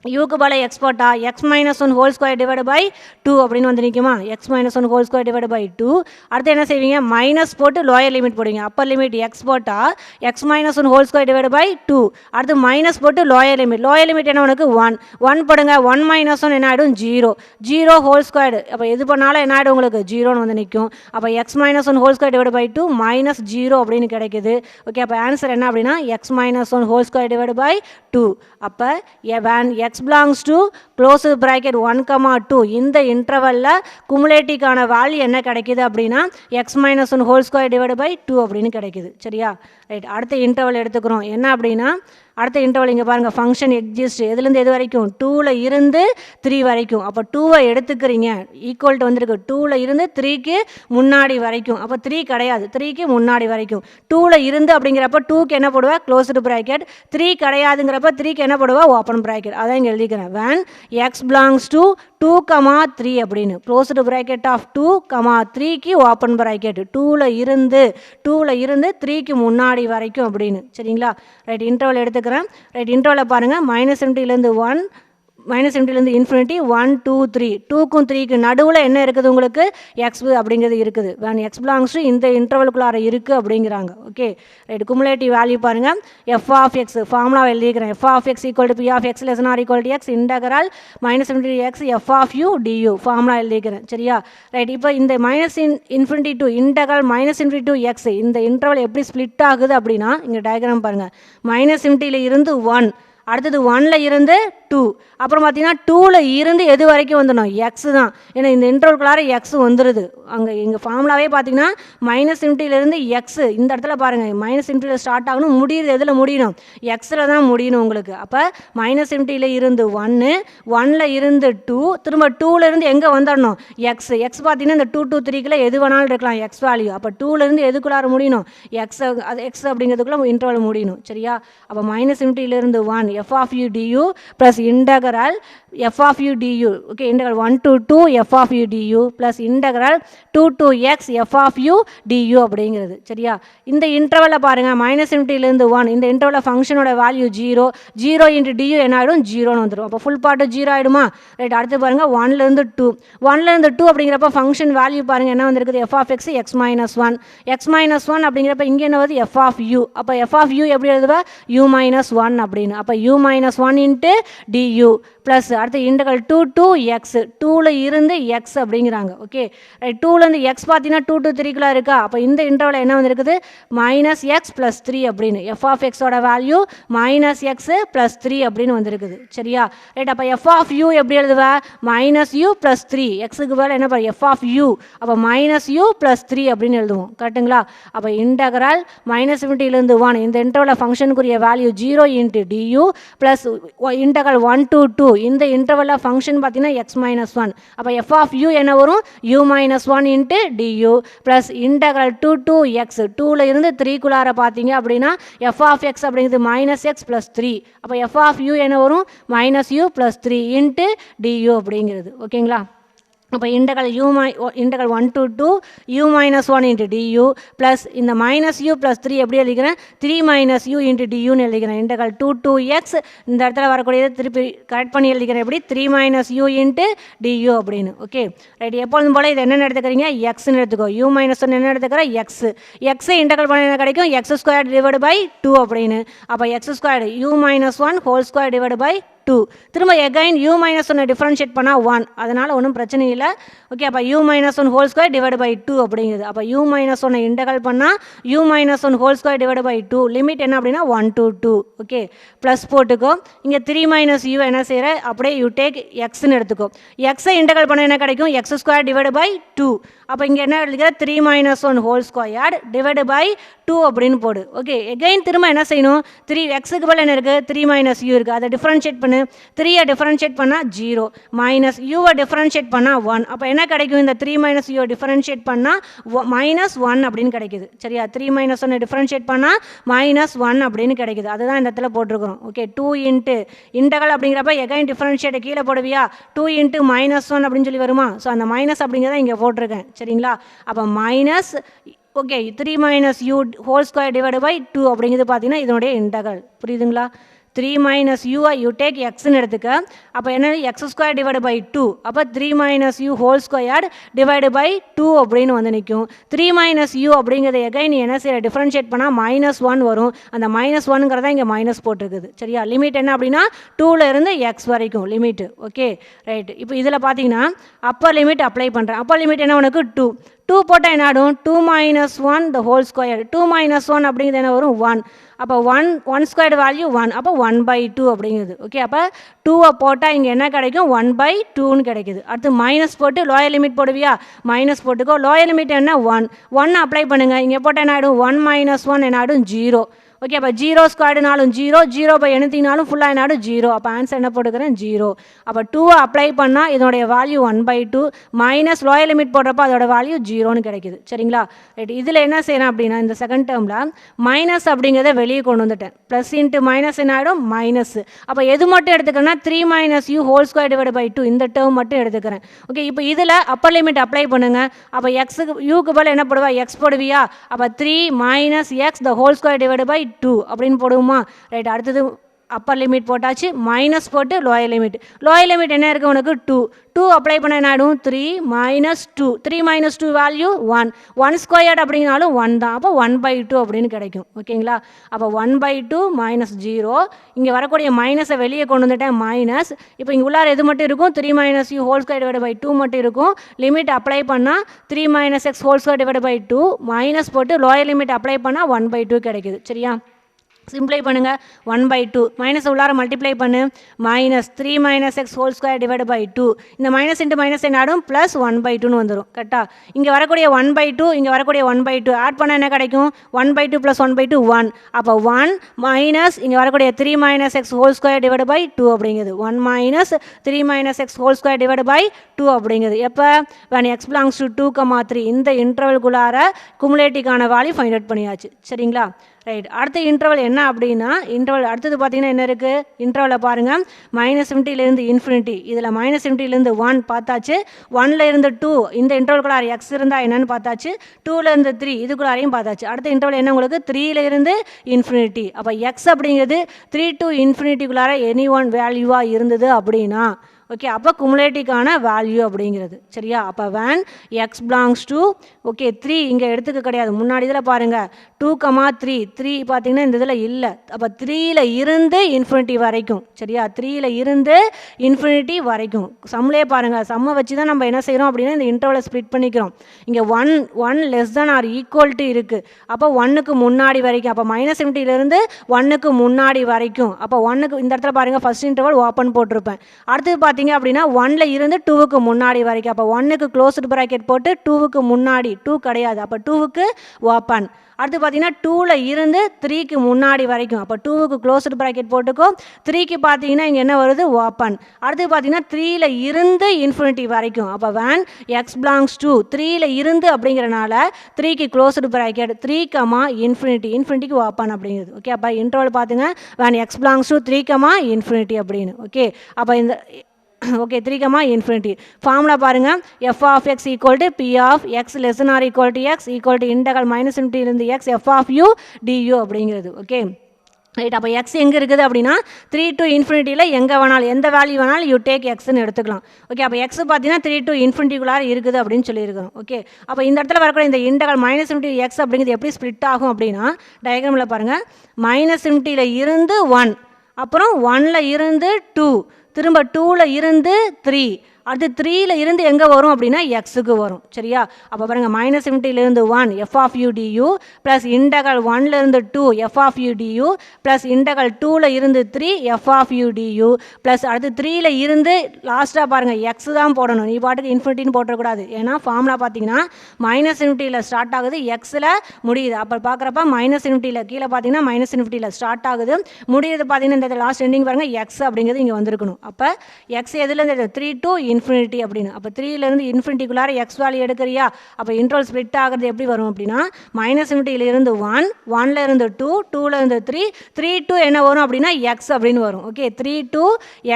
யூக்கு பல எக்ஸ் போட்டா x minus one whole square divide by 2 அப்படின்னு வந்து நிற்குமா x minus one whole square divide by 2. அடுத்து என்ன செய்வீங்க மைனஸ் போட்டு லோயர் லிமிட் போடுவீங்க. அப்பர் லிமிட் எக்ஸ் போட்டால் x minus one whole square divide by 2. அடுத்து மைனஸ் போட்டு லோயர் லிமிட் என்ன உனக்கு 1 போடுங்க. 1 மைனஸ் ஒன் என்ன ஆகிடும் 0 ஹோல் ஸ்கொயர்டு. அப்போ எது பண்ணாலும் என்ன ஆகிடும் உங்களுக்கு 0ன்னு வந்து நிற்கும். அப்போ X minus one whole square divide by 2 minus 0 அப்படின்னு கிடைக்குது. ஓகே அப்போ ஆன்சர் என்ன அப்படின்னா X minus one whole square divide by 2. அப்போ x belongs to close bracket 1, 2 இந்த இன்டர்வலில் குமுலேட்டிவ்கான வேல்யூ என்ன கிடைக்குது அப்படின்னா x minus one whole square divide by 2 அப்படின்னு கிடைக்குது. சரியா ரைட் அடுத்த இன்டர்வல் எடுத்துக்கிறோம். என்ன அப்படின்னா அடுத்த இன்டர்வல் இங்கே பாருங்கள் ஃபங்க்ஷன் எக்ஸிஸ்ட் எதுலேருந்து எது வரைக்கும் 2ல் இருந்து 3 வரைக்கும். அப்போ 2வை எடுத்துக்கிறீங்க ஈக்குவல் டு வந்திருக்கு 2ல் இருந்து 3க்கு முன்னாடி வரைக்கும். அப்போ 3 கிடையாது 3க்கு முன்னாடி வரைக்கும். 2ல் இருந்து அப்படிங்கிறப்ப 2க்கு என்ன போடுவா க்ளோஸ்டு ப்ராக்கெட். 3 கிடையாதுங்கிறப்ப 3க்கு என்ன போடுவா ஓப்பன் ப்ராக்கெட். அதான் இங்கே எழுதிக்கிறேன் when x belongs to 2, 3 அப்படின்னு க்ளோஸ்டு ப்ராக்கெட் ஆஃப் 2, 3க்கு ஓப்பன் ப்ராக்கெட். 2ல் இருந்து 3க்கு முன்னாடி வரைக்கும் அப்படின்னு. சரிங்களா ரைட் இன்டர்வல் எடுத்துக்கிறேன். ரைட் இன்டர்வலில் பாருங்கள் மைனஸ் இன்ஃபினிட்டிலேருந்து 1 மைனஸ் இன்ஃபினிட்டிலேருந்து இன்ஃபினிட்டி 1 2 3 2க்கும் 3க்கு நடுவில் என்ன இருக்குது உங்களுக்கு எக்ஸ் அப்படிங்கிறது இருக்குது. வேன் எக்ஸ் பிலாங்ஸ் டு இந்த இன்டர்வலுக்குள்ளார இருக்குது அப்படிங்கிறாங்க. ஓகே ரைட் குமுலேட்டிவ் வேல்யூ பாருங்கள் எஃப் ஆஃப் எக்ஸ் ஃபார்முலாவை எழுதிக்கிறேன். F of X equal to P of X less or equal to X integral minus infinity X F of U d u formula எழுதிக்கிறேன். சரியா ரைட் இப்போ இந்த minus infinity to integral minus infinity to X இந்த இன்டர்வல் எப்படி ஸ்ப்ளிட் ஆகுது அப்படின்னா இங்கே டயக்ராம் பாருங்கள் மைனஸ் இன்ஃபினிட்டியில் இருந்து 1 அடுத்தது 1ல் இருந்து 2 அப்புறம் பார்த்தீங்கன்னா 2ல் இருந்து எது வரைக்கும் வந்துடணும் எக்ஸ் தான். ஏன்னா இந்த இன்டர்வல்குள்ளார எக்ஸ் வந்துடுது. அங்கே எங்கள் ஃபார்முலாவே பார்த்தீங்கன்னா மைனஸ் இன்ஃபினிட்டிலேருந்து எக்ஸ் இந்த இடத்துல பாருங்கள் மைனஸ் இன்ஃபினிட்டியில் ஸ்டார்ட் ஆகணும் முடியுது எதில் முடியணும் எக்ஸில் தான் முடியணும் உங்களுக்கு. அப்போ மைனஸ் இன்ஃபினிட்டியில் இருந்து 1ல் இருந்து 2 திரும்ப 2ல் இருந்து எங்கே வந்துடணும் எக்ஸ் பார்த்தீங்கன்னா இந்த 2 to 3க்குள்ள எது வேணாலும் இருக்கலாம் எக்ஸ் வேல்யூ. அப்போ 2ல் இருந்து எதுக்குள்ளார முடியணும் எக்ஸ் அப்படிங்கிறதுக்குள்ள இன்டர்வல் முடியணும். சரியா அப்போ minus இன்ஃபினிட்டியிலிருந்து 1 f of u du plus integral f of u du. Okay, integral 1 to 2 f of u du plus integral 2 to x f of u du அப்படிங்கிறது. சரியா இந்த இன்டர்வலில் பாருங்கள் மைனஸ் இன்ஃபினிட்டிலேருந்து 1 இந்த இன்டர்வலில் ஃபங்க்ஷனோட வேல்யூ 0 இன்ட்டு du என்ன ஆகிடும் 0ன்னு வந்துடும். அப்போ ஃபுல் பார்ட்டு 0 ஆகிடுமா ரைட். அடுத்து பாருங்கள் 1லேருந்து 2 அப்படிங்கிறப்ப ஃபங்க்ஷன் வேல்யூ பாருங்கள் என்ன வந்துருக்குது f of x x minus 1 அப்படிங்கிறப்ப இங்கே என்ன வருது f of u. அப்போ f of u எப்படி எழுதுவா u minus 1 அப்படின்னு. அப்போ u minus one into due plus அடுத்து இன்டகல் 2 to x 2ல் இருந்து x அப்படிங்கிறாங்க. ஓகே ரைட், 2லேருந்து x பார்த்தீங்கன்னா 2 to 3க்குள்ளே இருக்கா. அப்போ இந்த இன்டர்வல் என்ன வந்துருக்குது மைனஸ் எக்ஸ் ப்ளஸ் 3 அப்படின்னு எஃப் ஆஃப் எக்ஸோட வேல்யூ மைனஸ் எக்ஸ் ப்ளஸ் 3 அப்படின்னு வந்துருக்குது. சரியா ரைட், அப்போ எஃப் ஆஃப் யூ எப்படி எழுதுவா மைனஸ் யூ ப்ளஸ் 3 எக்ஸுக்கு வேலை என்ன பண்ண எஃப் ஆஃப் யூ, அப்போ மைனஸ் யூ ப்ளஸ் 3 அப்படின்னு எழுதுவோம். கரெக்டுங்களா? அப்போ இன்டகரல் மைனஸ் இன்ஃபினிட்டிலேருந்து 1 இந்த இன்டர்வலில் ஃபங்க்ஷனுக்குரிய value 0 into due plus integral 1 to 2 இந்த இன்டர்வலில் ஃபங்க்ஷன் பார்த்தீங்கன்னா எக்ஸ் மைனஸ் 1. அப்போ எஃப் ஆஃப் யூ என்ன வரும் u minus 1 into due plus integral 2 to x 2ல் இருந்து 3க்குள்ளார பார்த்தீங்க அப்படின்னா எஃப் ஆஃப் எக்ஸ் அப்படிங்கிறது மைனஸ் எக்ஸ் ப்ளஸ் 3. அப்போ எஃப் ஆஃப் யூ என்ன வரும் minus you plus 3 into du அப்படிங்கிறது. ஓகேங்களா? அப்போ integral 1 to 2 u minus 1 into due plus இந்த மைனஸ் யூ ப்ளஸ் 3 எப்படி எழுதிக்கிறேன் 3 மைனஸ் யூ இன்ட்டு டியூன்னு எழுதிக்கிறேன். இன்டகல் 2 to எக்ஸ் இந்த இடத்துல வரக்கூடியது திருப்பி கரெக்ட் பண்ணி எழுதிக்கிறேன் எப்படி 3 மைனஸ் யூ இன்ட்டு டியூ அப்படின்னு. ஓகே ரைட், எப்பொழுதும் போல் இது என்னென்னு எடுத்துக்கிறீங்க எக்ஸ்ன்னு எடுத்துக்கோ. யூ மைனஸ் 1 என்ன எடுத்துக்கிறேன் எக்ஸ் இன்டகல் பண்ண என்ன கிடைக்கும் எக்ஸ் ஸ்கொயர் டிவைடு பை 2 அப்படின்னு. அப்போ X square U minus 1 whole square divide by 2. திரும்ப எகைன் u மைனஸ் 1 டிஃபரன்ஷியேட் பண்ணால் 1, அதனால் ஒன்றும் பிரச்சனை இல்லை. ஓகே, அப்போ u minus 1 whole square divide by 2 அப்படிங்கிறது. அப்போ u மைனஸ் 1 இன்டகல் பண்ணால் u minus 1 whole square divide by 2 limit என்ன அப்படின்னா 1 to 2. ஓகே ப்ளஸ் போட்டுக்கோ. இங்கே 3 மைனஸ் யூ என்ன செய்கிற அப்படியே யூ டேக் எக்ஸ்ன்னு எடுத்துக்கோ. எக்ஸை இன்டகல் பண்ண என்ன கிடைக்கும் எக்ஸ் ஸ்கொயர் டிவைடு பை 2. அப்போ இங்கே என்ன எழுதிக்கிற 3 minus 1 whole square divide by 2 அப்படின்னு போடு. ஓகே எகைன் திரும்ப என்ன செய்யணும் 3 எக்ஸுக்கு பதில் என்ன இருக்குது 3 மைனஸ் யூ இருக்குது, அதை டிஃபரன்ஷியேட் பண்ணு. 3ஐ டிஃபரன்ஷியேட் பண்ணால் 0 மைனஸ் யூவை டிஃபரன்ஷியேட் பண்ணால் 1. அப்போ என்ன கிடைக்கும் இந்த 3 மைனஸ் யூவை டிஃபரன்ஷியேட் பண்ணால் மைனஸ் 1 அப்படின்னு கிடைக்குது. சரியா 3 மைனஸ் 1 டிஃபரன்ஷியேட் பண்ணால் மைனஸ் 1 அப்படின்னு கிடைக்குது. அதுதான் இந்த இடத்துல போட்டிருக்கிறோம். ஓகே 2 இன்ட்டு இன்டகல் அப்படிங்கிறப்ப எகைன் டிஃபரன்ஷியேட் கீழே போடுவியா 2 இன்ட்டு மைனஸ் 1 அப்படின்னு சொல்லி வருமா. ஸோ அந்த மைனஸ் அப்படிங்கிறத இங்கே போட்டிருக்கேன். சரிங்களா? அப்போ minus okay 3 minus U whole square divide by 2 அப்படிங்கிறது பார்த்தீங்கன்னா இதனுடைய இன்டகல். புரியுதுங்களா? 3 மைனஸ் யூவை யூ டேக் எக்ஸ்ன்னு எடுத்துக்க. அப்போ என்ன எக்ஸ் ஸ்கொயர் டிவைடு பை 2. அப்போ 3 minus U whole square divide by 2 அப்படின்னு வந்து நிற்கும். 3 மைனஸ் யூ அப்படிங்கிறத எகைன் நீ என்ன செய்ய டிஃபரன்ஷியேட் பண்ணால் மைனஸ் 1 வரும். அந்த மைனஸ் 1ங்கிறத இங்கே மைனஸ் போட்டிருக்குது. சரியா லிமிட் என்ன அப்படின்னா 2ல் இருந்து எக்ஸ் வரைக்கும் லிமிட்டு. ஓகே ரைட், இப்போ இதில் பார்த்தீங்கன்னா அப்பர் லிமிட் அப்ளை பண்ணுறேன். அப்பர் லிமிட் என்ன உனக்கு 2 போட்டால் என்ன ஆடும் 2 minus 1 the whole square 2 minus 1 அப்படிங்கிறது என்ன வரும் 1. அப்போ 1 ஸ்கொயர்டு வேல்யூ 1, அப்போ 1/2 அப்படிங்கிறது. ஓகே அப்போ 2ஐ போட்டால் இங்கே என்ன கிடைக்கும் 1/2ன்னு கிடைக்குது. அடுத்து மைனஸ் போட்டு லோயர் லிமிட் போடுவியா மைனஸ் போட்டுக்கோ. லோயர் லிமிட் என்ன 1 அப்ளை பண்ணுங்கள். இங்கே போட்டால் என்ன ஆகிடும் 1 மைனஸ் 1 என்ன ஆகிடும் 0. ஓகே அப்போ 0 ஸ்கொயர்டுனாலும் 0 பை anythingனாலும் ஃபுல்லாக என்ன ஆகிடும் 0. அப்போ ஆன்சர் என்ன போட்டுக்கிறேன் 0. அப்போ 2ஐ அப்ளை பண்ணால் இதனுடைய வேல்யூ 1/2 மைனஸ் லோயர் லிமிட் போடுறப்போ அதோட வேல்யூ 0ன்னு கிடைக்குது. சரிங்களா ரைட், இதில் என்ன செய்யணும் அப்படின்னா இந்த செகண்ட் டேர்மில் மைனஸ் அப்படிங்கிறத வெளியே கொண்டு வந்துட்டேன். ப்ளஸ் இன்ட்டு மைனஸ் என்ன ஆகிடும் மைனஸ். அப்போ எது மட்டும் எடுத்துக்கிறேன்னா 3 minus U whole square divide by 2 இந்த டேர்ம் மட்டும் எடுத்துக்கிறேன். ஓகே இப்போ இதில் அப்பர் லிமிட் அப்ளை பண்ணுங்கள். அப்போ எக்ஸுக்கு யூக்கு பதில் என்ன போடுவா எக்ஸ் போடுவியா. அப்போ 3 minus X the whole square divide by 2 அப்படின்னு போடுவோமா. ரைட், அடுத்தது அப்பர் லிமிட் போட்டாச்சு மைனஸ் போட்டு லோயர் லிமிட் என்ன இருக்குது உனக்கு 2 அப்ளை பண்ண என்ன ஆகிடும் 3 மைனஸ் 3 மைனஸ் 2 வேல்யூ 1 ஸ்கொயர்ட் அப்படின்னாலும் 1 தான். அப்போ 1/2 அப்படின்னு கிடைக்கும். ஓகேங்களா? அப்போ 1/2 மைனஸ் 0 இங்கே வரக்கூடிய மைனஸை வெளியே கொண்டு வந்துட்டேன் மைனஸ். இப்போ இங்கே உள்ளார எது மட்டும் இருக்கும் 3 minus U whole square divide by 2 மட்டும் இருக்கும். லிமிட் அப்ளை பண்ணால் 3 minus X whole square divide by 2 minus போட்டு லோயர் லிமிட் அப்ளை பண்ணால் 1/2 கிடைக்குது. சரியா சிம்ப்ளை பண்ணுங்கள் 1/2 மைனஸ் உள்ளார மல்டிப்ளை பண்ணு minus 3 minus X whole square divide by 2 இந்த மைனஸ் இன்ட்டு மைனஸ் என்ன ஆடும் ப்ளஸ் 1/2ன்னு வந்துடும். கரெக்டாக இங்கே வரக்கூடிய 1/2 இங்கே வரக்கூடிய 1/2 ஆட் பண்ணால் என்ன கிடைக்கும் 1/2 ப்ளஸ் 1/2 1. அப்போ 1 மைனஸ் இங்கே வரக்கூடிய 3 minus X whole square divide by 2 அப்படிங்கிறது 1 minus 3 minus X whole square divide by 2 அப்படிங்கிறது. எப்போ when x belongs to 2, 3 இந்த இன்டர்வல்குள்ளார குமுலேட்டிக்கான வேல்யூ ஃபைண்ட் அவுட் பண்ணியாச்சு. சரிங்களா ரைட், அடுத்த இன்டர்வல் என்ன அப்படின்னா இன்டர்வல் அடுத்தது பார்த்தீங்கன்னா என்ன இருக்குது இன்டர்வலில் பாருங்கள் -∞ இன்ஃபினிட்டி. இதில் -∞ 1 பார்த்தாச்சு. 1 2 இந்த இன்டர்வல்குள்ளார எக்ஸ் இருந்தால் என்னன்னு பார்த்தாச்சு. 2 3 இதுக்குள்ளாரையும் பார்த்தாச்சு. அடுத்த இன்டர்வல் என்ன உங்களுக்கு 3 இன்ஃபினிட்டி. அப்போ எக்ஸ் அப்படிங்கிறது 3 to இன்ஃபினிட்டிக்குள்ளார எனி ஒன் வேல்யூவாக இருந்தது அப்படின்னா ஓகே. அப்போ குமுலேட்டிவ்கான வேல்யூ அப்படிங்கிறது சரியா. அப்போ van X belongs to okay 3 இங்கே எடுத்துக்க கிடையாது. முன்னாடி இதில் பாருங்கள் 2, 3 பார்த்தீங்கன்னா இந்த இதில் இல்லை. அப்போ 3ல் இருந்து இன்ஃபினிட்டி வரைக்கும் சரியா. 3ல் இருந்து இன்ஃபினிட்டி வரைக்கும் சம்மிலே பாருங்கள். சம்மை வச்சு தான் நம்ம என்ன செய்கிறோம் அப்படின்னா இந்த இன்டர்வலை ஸ்ப்ளிட் பண்ணிக்கிறோம். இங்கே 1 less than or equal to இருக்குது. அப்போ 1க்கு முன்னாடி வரைக்கும். அப்போ -∞ 1க்கு முன்னாடி வரைக்கும். அப்போ 1க்கு இந்த இடத்துல பாருங்கள் ஃபஸ்ட் இன்டர்வல் ஓப்பன் போட்டிருப்பேன். அடுத்தது பார்த்தீங்க அப்படின்னா 1ல் இருந்து 2க்கு முன்னாடி வரைக்கும். அப்போ 1க்கு க்ளோஸ்டு ப்ராக்கெட் போட்டு 2க்கு முன்னாடி 2 கிடையாது. அப்போ 2க்கு ஓப்பன். அடுத்து பார்த்தீங்கன்னா 2ல் இருந்து 3க்கு முன்னாடி வரைக்கும். அப்போ 2க்கு க்ளோஸ்டு ப்ராக்கெட் போட்டுக்கோ. 3க்கு பார்த்தீங்கன்னா இங்கே என்ன வருது ஓப்பன். அடுத்து பார்த்தீங்கன்னா 3ல் இருந்து இன்ஃபினிட்டி வரைக்கும். அப்போ வேன் எக்ஸ் பிலாங்ஸ் டு 3ல் இருந்து அப்படிங்கிறனால 3க்கு க்ளோஸ்டு ப்ராக்கெட் 3, இன்ஃபினிட்டிக்கு ஓப்பன் அப்படிங்கிறது ஓகே. அப்போ இன்டர்வல் பார்த்துங்க வேன் எக்ஸ் பிலாங்ஸ் டு 3, அப்படின்னு ஓகே. அப்போ இந்த ஓகே 3, ஃபார்முலா பாருங்கள். f of x equal to p of x less than or equal to x equal to integral -∞ x f of u du அப்படிங்கிறது ஓகே ரைட். அப்போ எக்ஸ் எங்கே இருக்குது அப்படின்னா 3 to ∞ எங்கே வேணாலும் எந்த வேல்யூ வேணாலும் யூ டேக் எக்ஸ்ன்னு எடுத்துக்கலாம் ஓகே. அப்போ எக்ஸ் பார்த்தீங்கன்னா 3 to ∞ இருக்குது அப்படின்னு சொல்லியிருக்கிறோம் ஓகே. அப்போ இந்த இடத்துல வரக்கூடிய இந்த இன்டெக்ரல் -∞ x அப்படிங்கிறது எப்படி ஸ்ப்ளிட் ஆகும் அப்படின்னா டயக்ராமில் பாருங்கள். -∞ இருந்து 1, அப்புறம் 1ல் இருந்து 2, திரும்ப 2ல் இருந்து 3, அடுத்து 3ல் இருந்து எங்கே வரும் அப்படின்னா எக்ஸுக்கு வரும் சரியா. அப்போ பாருங்கள் -∞ 1 f of u du plus integral 1ல் 2 f of u du plus integral 2ல் 3 f of u du plus அடுத்து 3ல் இருந்து லாஸ்ட்டாக பாருங்கள் எக்ஸ் தான் போடணும். நீ பாட்டுக்கு இன்ஃபினிட்டின்னு போட்டக்கூடாது. ஏன்னா ஃபார்முலா பார்த்தீங்கன்னா -∞ ஸ்டார்ட் ஆகுது எக்ஸில் முடியுது. அப்போ பார்க்குறப்ப -∞ கீழே பார்த்தீங்கன்னா -∞ ஸ்டார்ட் ஆகுது முடியுது பார்த்தீங்கன்னா இந்த லாஸ்ட் எண்டிங் பாருங்கள் எக்ஸ் அப்படிங்கிறது இங்கே வந்திருக்கணும். அப்போ எக்ஸ் எதுலேருந்து 3 to இன்ஃபினிட்டி அப்படின்னு. அப்போ 3லேருந்து இன்ஃபினிட்டிக்குள்ளார எக்ஸ் வேல்யூ எடுக்கிறியா. அப்போ இன்டர்வல் ஸ்ப்ளிட் ஆகிறது எப்படி வரும் அப்படின்னா -∞ 1, 1ல் 2, 2ல் 3, 3 to என்ன வரும் அப்படின்னா எக்ஸ் அப்படின்னு வரும் okay. 3 to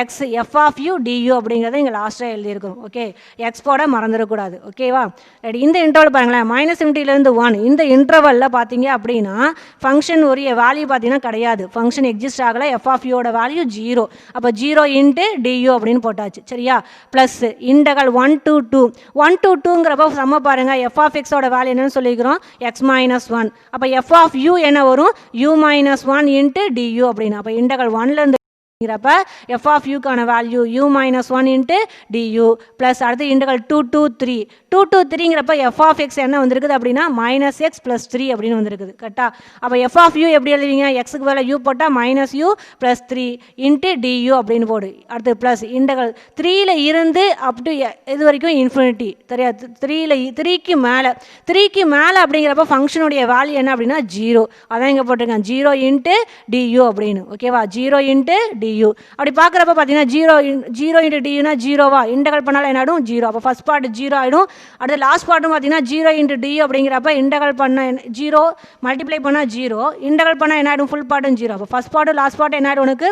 x f of u du அப்படிங்கிறத இங்கே லாஸ்ட்டாக எழுதியிருக்கணும் ஓகே. எக்ஸ் போட மறந்துடக்கூடாது ஓகேவா. ரைட். இந்த இன்டர்வல் பாருங்களேன் -∞ 1 இந்த இன்டர்வலில் பார்த்தீங்க அப்படின்னா ஃபங்க்ஷன் உரிய வேல்யூ பார்த்தீங்கன்னா கிடையாது. ஃபங்க்ஷன் எக்ஸிஸ்ட் ஆகலை. f of u ஓட வேல்யூ 0. அப்போ 0 × du அப்படின்னு போட்டாச்சு சரியா. ப்ளஸ் இன்டெக்ரல் 1 to 2 1 to 2ங்கிறப்ப சம பாருங்கள் f of x ஓட வேல்யூ என்னன்னு சொல்லிக்கிறோம் x - 1. அப்போ f of u என்ன வரும் u - 1 × du அப்படின்னு. அப்போ இன்டெக்ரல் 1லேருந்து f of uக்கான வேல்யூ u - 1 × du ப்ளஸ் அடுத்து இன்டெக்ரல் 2 to 3 2 to 3ங்கிறப்ப f of x என்ன வந்திருக்குது அப்படின்னா -x + 3 அப்படின்னு வந்திருக்குது கரெக்டாக. அப்போ f of u எப்படி எழுதுவீங்க எக்ஸுக்கு வேலை u போட்டால் -u + 3 × du அப்படின்னு போடு. அடுத்து ப்ளஸ் இன்டெக்ரல் 3ல் இருந்து அப் டு இது வரைக்கும் இன்ஃபினிட்டி சரியா. 3க்கு மேலே அப்படிங்கிறப்ப ஃபங்க்ஷனுடைய வேல்யூ என்ன அப்படின்னா 0. அதான் இங்கே போட்டிருக்கேன் 0 × du அப்படின்னு ஓகேவா. 0 × du அப்படி பார்க்குறப்ப பார்த்தீங்கன்னா 0 × duனா 0வா இன்டெக்ரல் பண்ணாலும் என்ன ஆகிடும் 0. அப்போ ஃபஸ்ட் பார்ட் 0 ஆகிடும். அடுத்து லாஸ்ட் பார்ட்டும் பார்த்தீங்கன்னா 0 × du அப்படிங்கிறப்ப இன்டெக்ரல் பண்ண 0 மல்டிப்ளை பண்ணால் 0 இன்டெக்ரல் பண்ணால் என்ன ஆகிடும் ஃபுல் பார்ட்டும் 0. அப்போ ஃபஸ்ட் பார்ட்டு லாஸ்ட் பார்ட் என்ன ஆகிடும் உனக்கு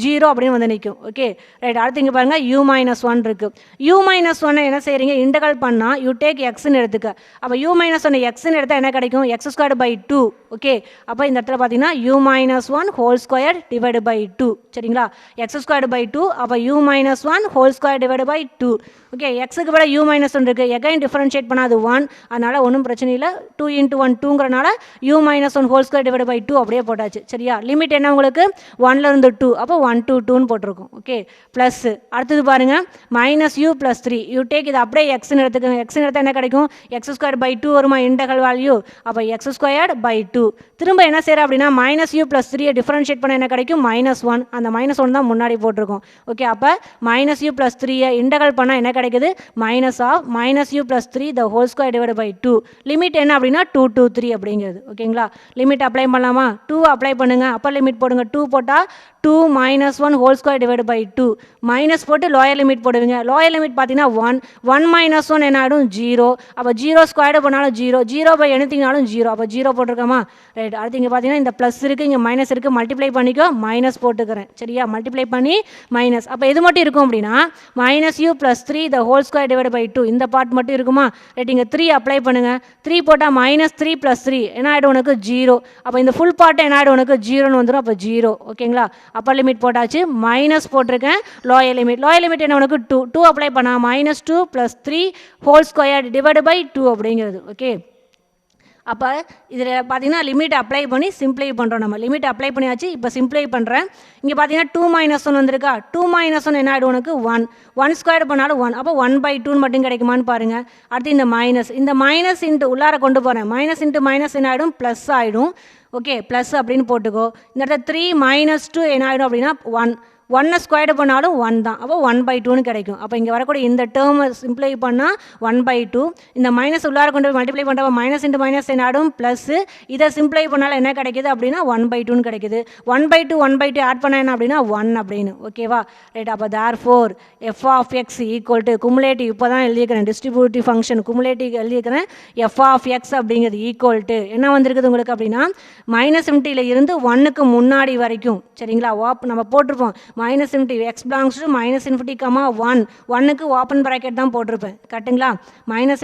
0 அப்படின்னு வந்து நிற்கும் ஓகே ரைட். அடுத்து இங்கே பாருங்கள் u - 1 இருக்குது. u - 1 என்ன செய்கிறீங்க இன்டெக்ரல் பண்ணால் யூ டேக் எக்ஸ்ன்னு எடுத்துக்க. அப்போ u - 1 எக்ஸ்ன்னு எடுத்தால் என்ன கிடைக்கும் x² / 2 ஓகே. அப்போ இந்த இடத்துல பார்த்தீங்கன்னா u - 1² / 2 சரிங்களா. x² / 2 அப்போ u - 1² / 2 ஓகே. எக்ஸுக்கு விட u - 1 இருக்குது. எகைன் டிஃபரன்ஷியேட் பண்ணாது 1 அதனால் ஒன்றும் பிரச்சனை இல்லை. 2 × 1 2ங்கிறனால u - 1² / 2 அப்படியே போட்டாச்சு சரியா. லிமிட் என்ன உங்களுக்கு 1ல் 2 அப்போ 1 to 2ன்னு போட்டிருக்கும் ஓகே. ப்ளஸ் அடுத்தது பாருங்கள் -u + 3 யூ டேக் இது அப்படியே எக்ஸ்ன்னு எடுத்துக்கோங்க. எக்ஸ்ன்னு எடுத்தால் என்ன கிடைக்கும் x² / 2 வருமா இன்டெக்ரல் வேல்யூ. அப்போ x² / 2 திரும்ப என்ன செய்கிற அப்படின்னா -u + 3 டிஃபரன்ஷியேட் பண்ண என்ன கிடைக்கும் -1. அந்த -1 தான் முன்னாடி போட்டிருக்கோம் ஓகே. அப்போ -u + 3 இன்டெக்ரல் பண்ணால் என்ன கிடைக்குது -u + 3 the whole square divided by 2. Limit என்ன அப்படின்னா 2 to 3 அப்படிங்கிறது ஓகேங்களா. லிமிட் அப்ளை பண்ணலாமா 2 அப்ளை பண்ணுங்க. அப்பர் லிமிட் போடுங்க 2 போட்டால் 2 - 1 whole square divided by 2 minus போட்டு லோயர் லிமிட் போடுவீங்க. லோயர் லிமிட் பார்த்தீங்கன்னா 1 -1 என்ன ஆகிடும் 0. அப்போ 0 ஸ்கொயர்டு பண்ணாலும் 0 0 பை எடுத்தீங்கனாலும் 0. அப்போ 0 போட்டிருக்கோமா ரைட். அடுத்து இங்கே பார்த்தீங்கன்னா இந்த ப்ளஸ் இருக்குது இங்கே மைனஸ் இருக்குது மல்டிப்ளை பண்ணிக்கோ மைனஸ் போட்டுக்கிறேன் சரியா. இல்லையா, மல்டிப்ளை பண்ணி மைனஸ். அப்போ எது மட்டும் இருக்கும் அப்படின்னா minus you plus 3 the whole square divide by 2 இந்த பார்ட் மட்டும் இருக்குமா. ரைட், இங்கே 3 அப்ளை பண்ணுங்கள். 3 போட்டால் மைனஸ் 3 ப்ளஸ் 3 என்ன ஆகிடும் உனக்கு 0. அப்போ இந்த ஃபுல் பார்ட்டை என்ன ஆகிடும் உனக்கு 0ன்னு வந்துடும். அப்போ 0. ஓகேங்களா, அப்பர் லிமிட் போட்டாச்சு, மைனஸ் போட்டிருக்கேன். லோயர் லிமிட் என்ன உனக்கு 2 அப்ளை பண்ணால் minus 2 plus 3 whole square divide by 2 அப்படிங்கிறது. ஓகே, அப்போ இதில் பார்த்தீங்கன்னா லிமிட் அப்ளை பண்ணி சிம்ப்ளை பண்ணுறோம். நம்ம லிமிட் அப்ளை பண்ணியாச்சு. இப்போ சிம்ப்ளை பண்ணுறேன். இங்கே பார்த்தீங்கன்னா 2 - 1 வந்திருக்கா. 2 - 1 என்ன ஆகிடும் உனக்கு 1 ஸ்கொயர் பண்ணாலும் 1. அப்போ 1/2 மட்டும் கிடைக்குமான்னு பாருங்கள். அடுத்து இந்த மைனஸ் இன்ட்டு உள்ளார கொண்டு போகிறேன். மைனஸ் இன்ட்டு மைனஸ் என்ன ஆகிடும் ப்ளஸ் ஆகிடும். ஓகே, ப்ளஸ் அப்படின்னு போட்டுக்கோ. இந்த இடத்துல 3 - 2 என்ன ஆகிடும் அப்படின்னா 1 ஸ்கொயர் பண்ணாலும் 1 தான். அப்போ 1/2ன்னு கிடைக்கும். அப்போ இங்கே வரக்கூடிய இந்த டேர்மை சிம்ப்ளை பண்ணால் 1/2. இந்த மைனஸ் உள்ளார கொண்டு போய் மல்டிப்ளை பண்ணுறப்ப மைனஸ் இன்ட்டு மைனஸ் என்ன ஆடும் ப்ளஸ்ஸு. இதை சிம்ப்ளை பண்ணாலும் என்ன கிடைக்கிது அப்படின்னா 1/2ன்னு கிடைக்கிது. 1/2 ஆட் பண்ண என்ன அப்படின்னா 1 அப்படின்னு. ஓகேவா, ரைட். அப்போ therefore f of x equal to cumulative இப்போ தான் எழுதிக்கிறேன், டிஸ்ட்ரிபியூட்டிவ் ஃபங்க்ஷன் குமுலேட்டிவ் எழுதிக்கிறேன். f of x அப்படிங்கிறது ஈக்குவல் டு என்ன வந்திருக்குது உங்களுக்கு அப்படின்னா -∞ இருந்து 1க்கு முன்னாடி வரைக்கும். சரிங்களா, நம்ம போட்டிருப்போம் minus infinity X belongs to minus infinity comma 1க்கு ஓப்பன் ப்ராக்கெட் தான் போட்டிருப்பேன். கரெக்டுங்களா, -∞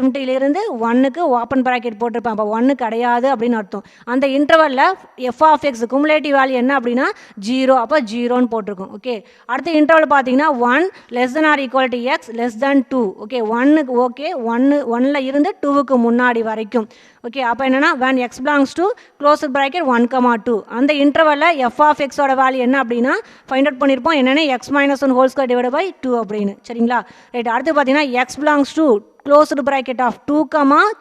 1க்கு ஓப்பன் ப்ராக்கெட் போட்டிருப்பேன். அப்போ 1 கிடையாது அப்படின்னு அர்த்தம். அந்த இன்டர்வலில் F of X cumulative value என்ன அப்படின்னா 0. அப்போ 0ன்னு போட்டிருக்கோம். ஓகே, அடுத்த இன்டர்வல் பார்த்தீங்கன்னா 1 less than or equal to X less than 2. Okay, 1க்கு ஓகே 1ல் இருந்து 2க்கு முன்னாடி வரைக்கும். ஓகே, அப்போ என்னென்னா when x belongs to close bracket 1, 2 அந்த இன்டர்வலில் எஃப் ஆஃப் எக்ஸோட வேல்யூ என்ன அப்படின்னா ஃபைண்ட் அவுட் பண்ணியிருப்போம். என்னென்ன x - 1 whole square divide by 2 அப்படின்னு. சரிங்களா, ரைட். அடுத்து பார்த்தீங்கன்னா x belongs to closed bracket of 2,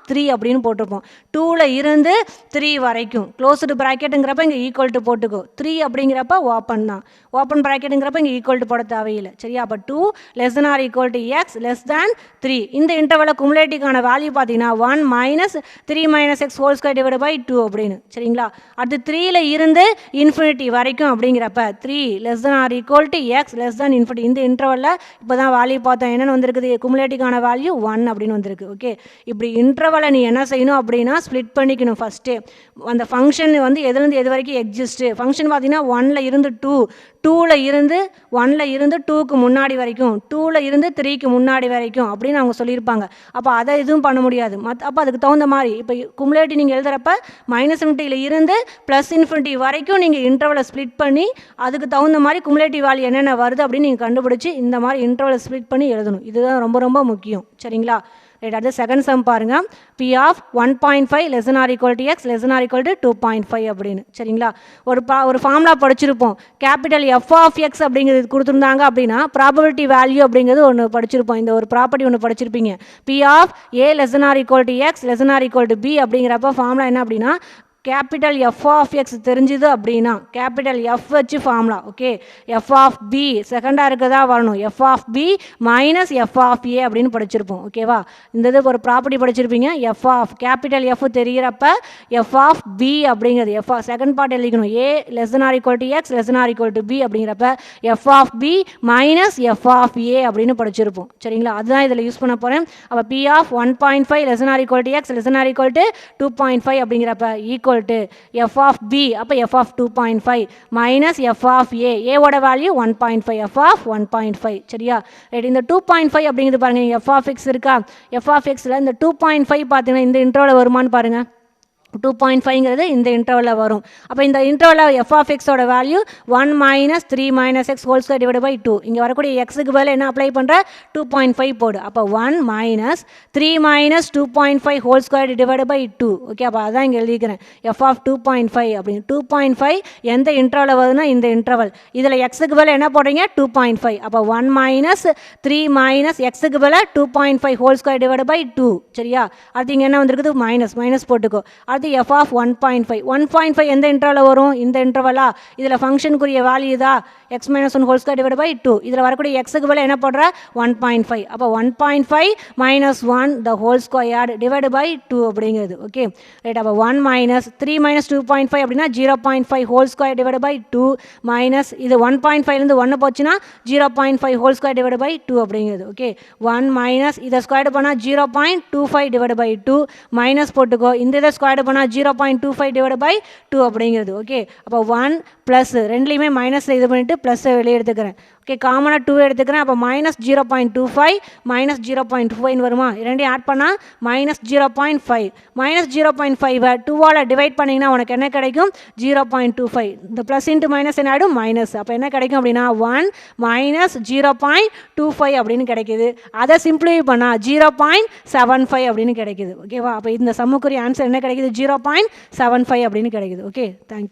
3 அப்படின்னு போட்டிருப்போம். 2ல் இருந்து 3 வரைக்கும் க்ளோஸ்டு ப்ராக்கெட்டுங்கிறப்ப இங்கே ஈக்குவல் டு போட்டுக்கோ. 3 அப்படிங்கிறப்ப ஓப்பன் தான். ஓப்பன் ப்ராக்கெட்டுங்கிறப்ப இங்கே ஈக்குவல் டு போட தேவையில்லை. சரியா, அப்போ 2 less than or equal to X less than 3. இந்த இன்டர்வலில் குமுலேட்டிவ்கான வேல்யூ பார்த்தீங்கன்னா 1 - 3 - x whole square divide by 2 அப்படின்னு. சரிங்களா, அடுத்து 3ல் இருந்து இன்ஃபினிட்டி வரைக்கும் அப்படிங்கிறப்ப 3 less than or equal to X less than infinity. இந்த இன்டர்வலில் இப்போ தான் வேல்யூ பார்த்தோம். என்னென்னு வந்திருக்குது குமுலேட்டிவ்கான வேல்யூ 1 அப்படின்னு வந்திருக்கு. ஓகே, இப்படி இன்டர்வலை நீ என்ன செய்யணும் அப்படின்னா ஸ்ப்ளிட் பண்ணிக்கணும். ஃபஸ்ட்டு அந்த ஃபங்க்ஷன் வந்து எதுலேருந்து எது வரைக்கும் எக்ஸிஸ்ட்டு. ஃபங்க்ஷன் பார்த்தீங்கன்னா 1ல் இருந்து 2, 2ல் இருந்து 1ல் இருந்து 2க்கு முன்னாடி வரைக்கும், 2ல் இருந்து 3க்கு முன்னாடி வரைக்கும் அப்படின்னு அவங்க சொல்லியிருப்பாங்க. அப்போ அதை எதுவும் பண்ண முடியாது. அப்போ அதுக்கு தகுந்த மாதிரி இப்போ குமுலேட்டிவ் நீங்கள் எழுதுகிறப்ப -∞ இருந்து +∞ வரைக்கும் நீங்கள் இன்டர்வலை ஸ்ப்ளிட் பண்ணி அதுக்கு தகுந்த மாதிரி குமுலேட்டிவ் வேல்யூ என்னென்ன வருது அப்படின்னு நீங்கள் கண்டுபிடிச்சி இந்த மாதிரி இன்டர்வலை ஸ்ப்ளிட் பண்ணி எழுதணும். இதுதான் ரொம்ப ரொம்ப முக்கியம். சரிங்களா, ரைட். அடுத்து செகண்ட் சம் பாருங்கள். P of 1.5 less than or equal to X less than or equal to 2.5 அப்படின்னு. சரிங்களா, ஒரு ஃபார்முலா படிச்சிருப்போம். கேபிட்டல் எஃப் ஆஃப் எக்ஸ் அப்படிங்கிறது கொடுத்துருந்தாங்க அப்படின்னா ப்ராபபிலிட்டி வேல்யூ அப்படிங்கிறது ஒன்று படிச்சிருப்போம். இந்த ஒரு ப்ராப்பர்ட்டி ஒன்று படிச்சிருப்பீங்க. P of A less than or equal to X less than or equal to B அப்படிங்கிறப்ப ஃபார்முலா என்ன அப்படின்னா கேபிட்டல் எஃப் ஆஃப் எக்ஸ் தெரிஞ்சுது அப்படின்னா கேபிட்டல் எஃப் வச்சு formula. Okay, f of B செகண்டாக இருக்கதா வரணும். F of B minus f of A அப்படின்னு படிச்சிருப்போம். ஓகேவா, இந்த இது ஒரு ப்ராப்பர்ட்டி படிச்சிருப்பீங்க. எஃப் ஆஃப் கேபிட்டல் எஃப் தெரிகிறப்ப எஃப் ஆஃப் பி அப்படிங்கிறது எஃப் செகண்ட் பார்ட் எழுதிக்கணும். A less than or equal to X less than or equal to B அப்படிங்கிறப்ப f of B minus f of A அப்படின்னு படிச்சிருப்போம். சரிங்களா, அதுதான் இதில் யூஸ் பண்ண போகிறேன். அப்போ P of 1.5 less than or equal to X less than or equal to 2.5 அப்படிங்கிறப்ப equal to f of b அப்போ f of 2.5 minus f of a ஓட வேல்யூ 1.5 f of 1.5. சரியா, ரைட். இந்த 2.5 அப்படிங்கிறது பாருங்க f of x இருக்கா. f of xல இந்த 2.5 பார்த்தீங்கன்னா இந்த இன்டர்வலில் வருமானு பாருங்க. 2.5ங்கிறது இந்த இன்டர்வலில் வரும். அப்போ இந்த இன்டர்வலில் எஃப் ஆஃப் எக்ஸோட value 1 - 3 - x whole square divide by 2. இங்கே வரக்கூடிய எக்ஸுக்கு பதில் என்ன அப்ளை பண்ணுற 2.5 போடு. அப்போ 1 - 3 - 2.5 whole square divide by 2. Okay, அப்போ அதான் இங்கே எழுதிக்கிறேன் எஃப் ஆஃப் 2.5 அப்படின்னு. 2.5 எந்த இன்டர்வலில் வருதுன்னா இந்த இன்டர்வல். இதில் எக்ஸுக்கு பதில் என்ன போடுறீங்க 2.5. அப்போ 1 - 3 - எக்ஸுக்கு பதில் 2.5 ஹோல் ஸ்கொயர் டிவைட் பை 2. சரியா, அடுத்து இங்கே என்ன வந்திருக்குது மைனஸ் போட்டுக்கோ. அடுத்து f of 1.5 1.5 எந்த இன்டர்வலில் வரும் இந்த இன்டர்வலா. இதில் ஃபங்க்ஷனுக்குரிய வேல்யூ தான் x - 1 whole square divide by 2. இதில் வரக்கூடிய எக்ஸுக்கு பதில் என்ன போடுற 1.5. அப்போ 1.5 - 1 the whole square divide by 2 அப்படிங்கிறது. Okay, right. அப்போ 1 - 3 - 2.5 அப்படின்னா 0.5 ஹோல் ஸ்கொயர் டிவைட் பை 2 மைனஸ் இது 1.5லேருந்து 1 போச்சுன்னா 0.5 ஹோல் ஸ்கொயர் டிவைட் பை 2 அப்படிங்கிறது. ஓகே, 1 மைனஸ் இதை ஸ்கொயர் பண்ணால் 0.25 டிவைட் பை 2 மைனஸ் போட்டுக்கோ. இந்த இதை ஸ்கொயர் பார்க்கணும் 0.25 டிவைட் பை 2 அப்படிங்கிறது. ஓகே, அப்போ 1 ப்ளஸ் ரெண்டுலேயுமே மைனஸ் இது பண்ணிவிட்டு ப்ளஸ்ஸை வெளியே எடுத்துக்கிறேன். ஓகே, காமனாக 2 எடுத்துக்கிறேன். அப்போ மைனஸ் 0.25 மைனஸ் 0.25 வருமா? ரெண்டையும் ஆட் பண்ணால் மைனஸ் 0.5. மைனஸ் 0.5 2ஆல் டிவைட் பண்ணிங்கன்னா உனக்கு என்ன கிடைக்கும்? 0.25. இந்த ப்ளஸ் இன்ட்டு மைனஸ் என்ன ஆகிடும்? மைனஸ். அப்போ என்ன கிடைக்கும் அப்படின்னா 1 மைனஸ் 0.25 அப்படின்னு கிடைக்கிது. அதை சிம்பிளிஃபை பண்ணால் 0.75 அப்படின்னு கிடைக்கிது. ஓகேவா? அப்போ இந்த சம்முக்குரிய ஆன்சர் என்ன கிடைக்கிது? 0.75 அப்படின்னு கிடைக்கிது. Okay, thank you.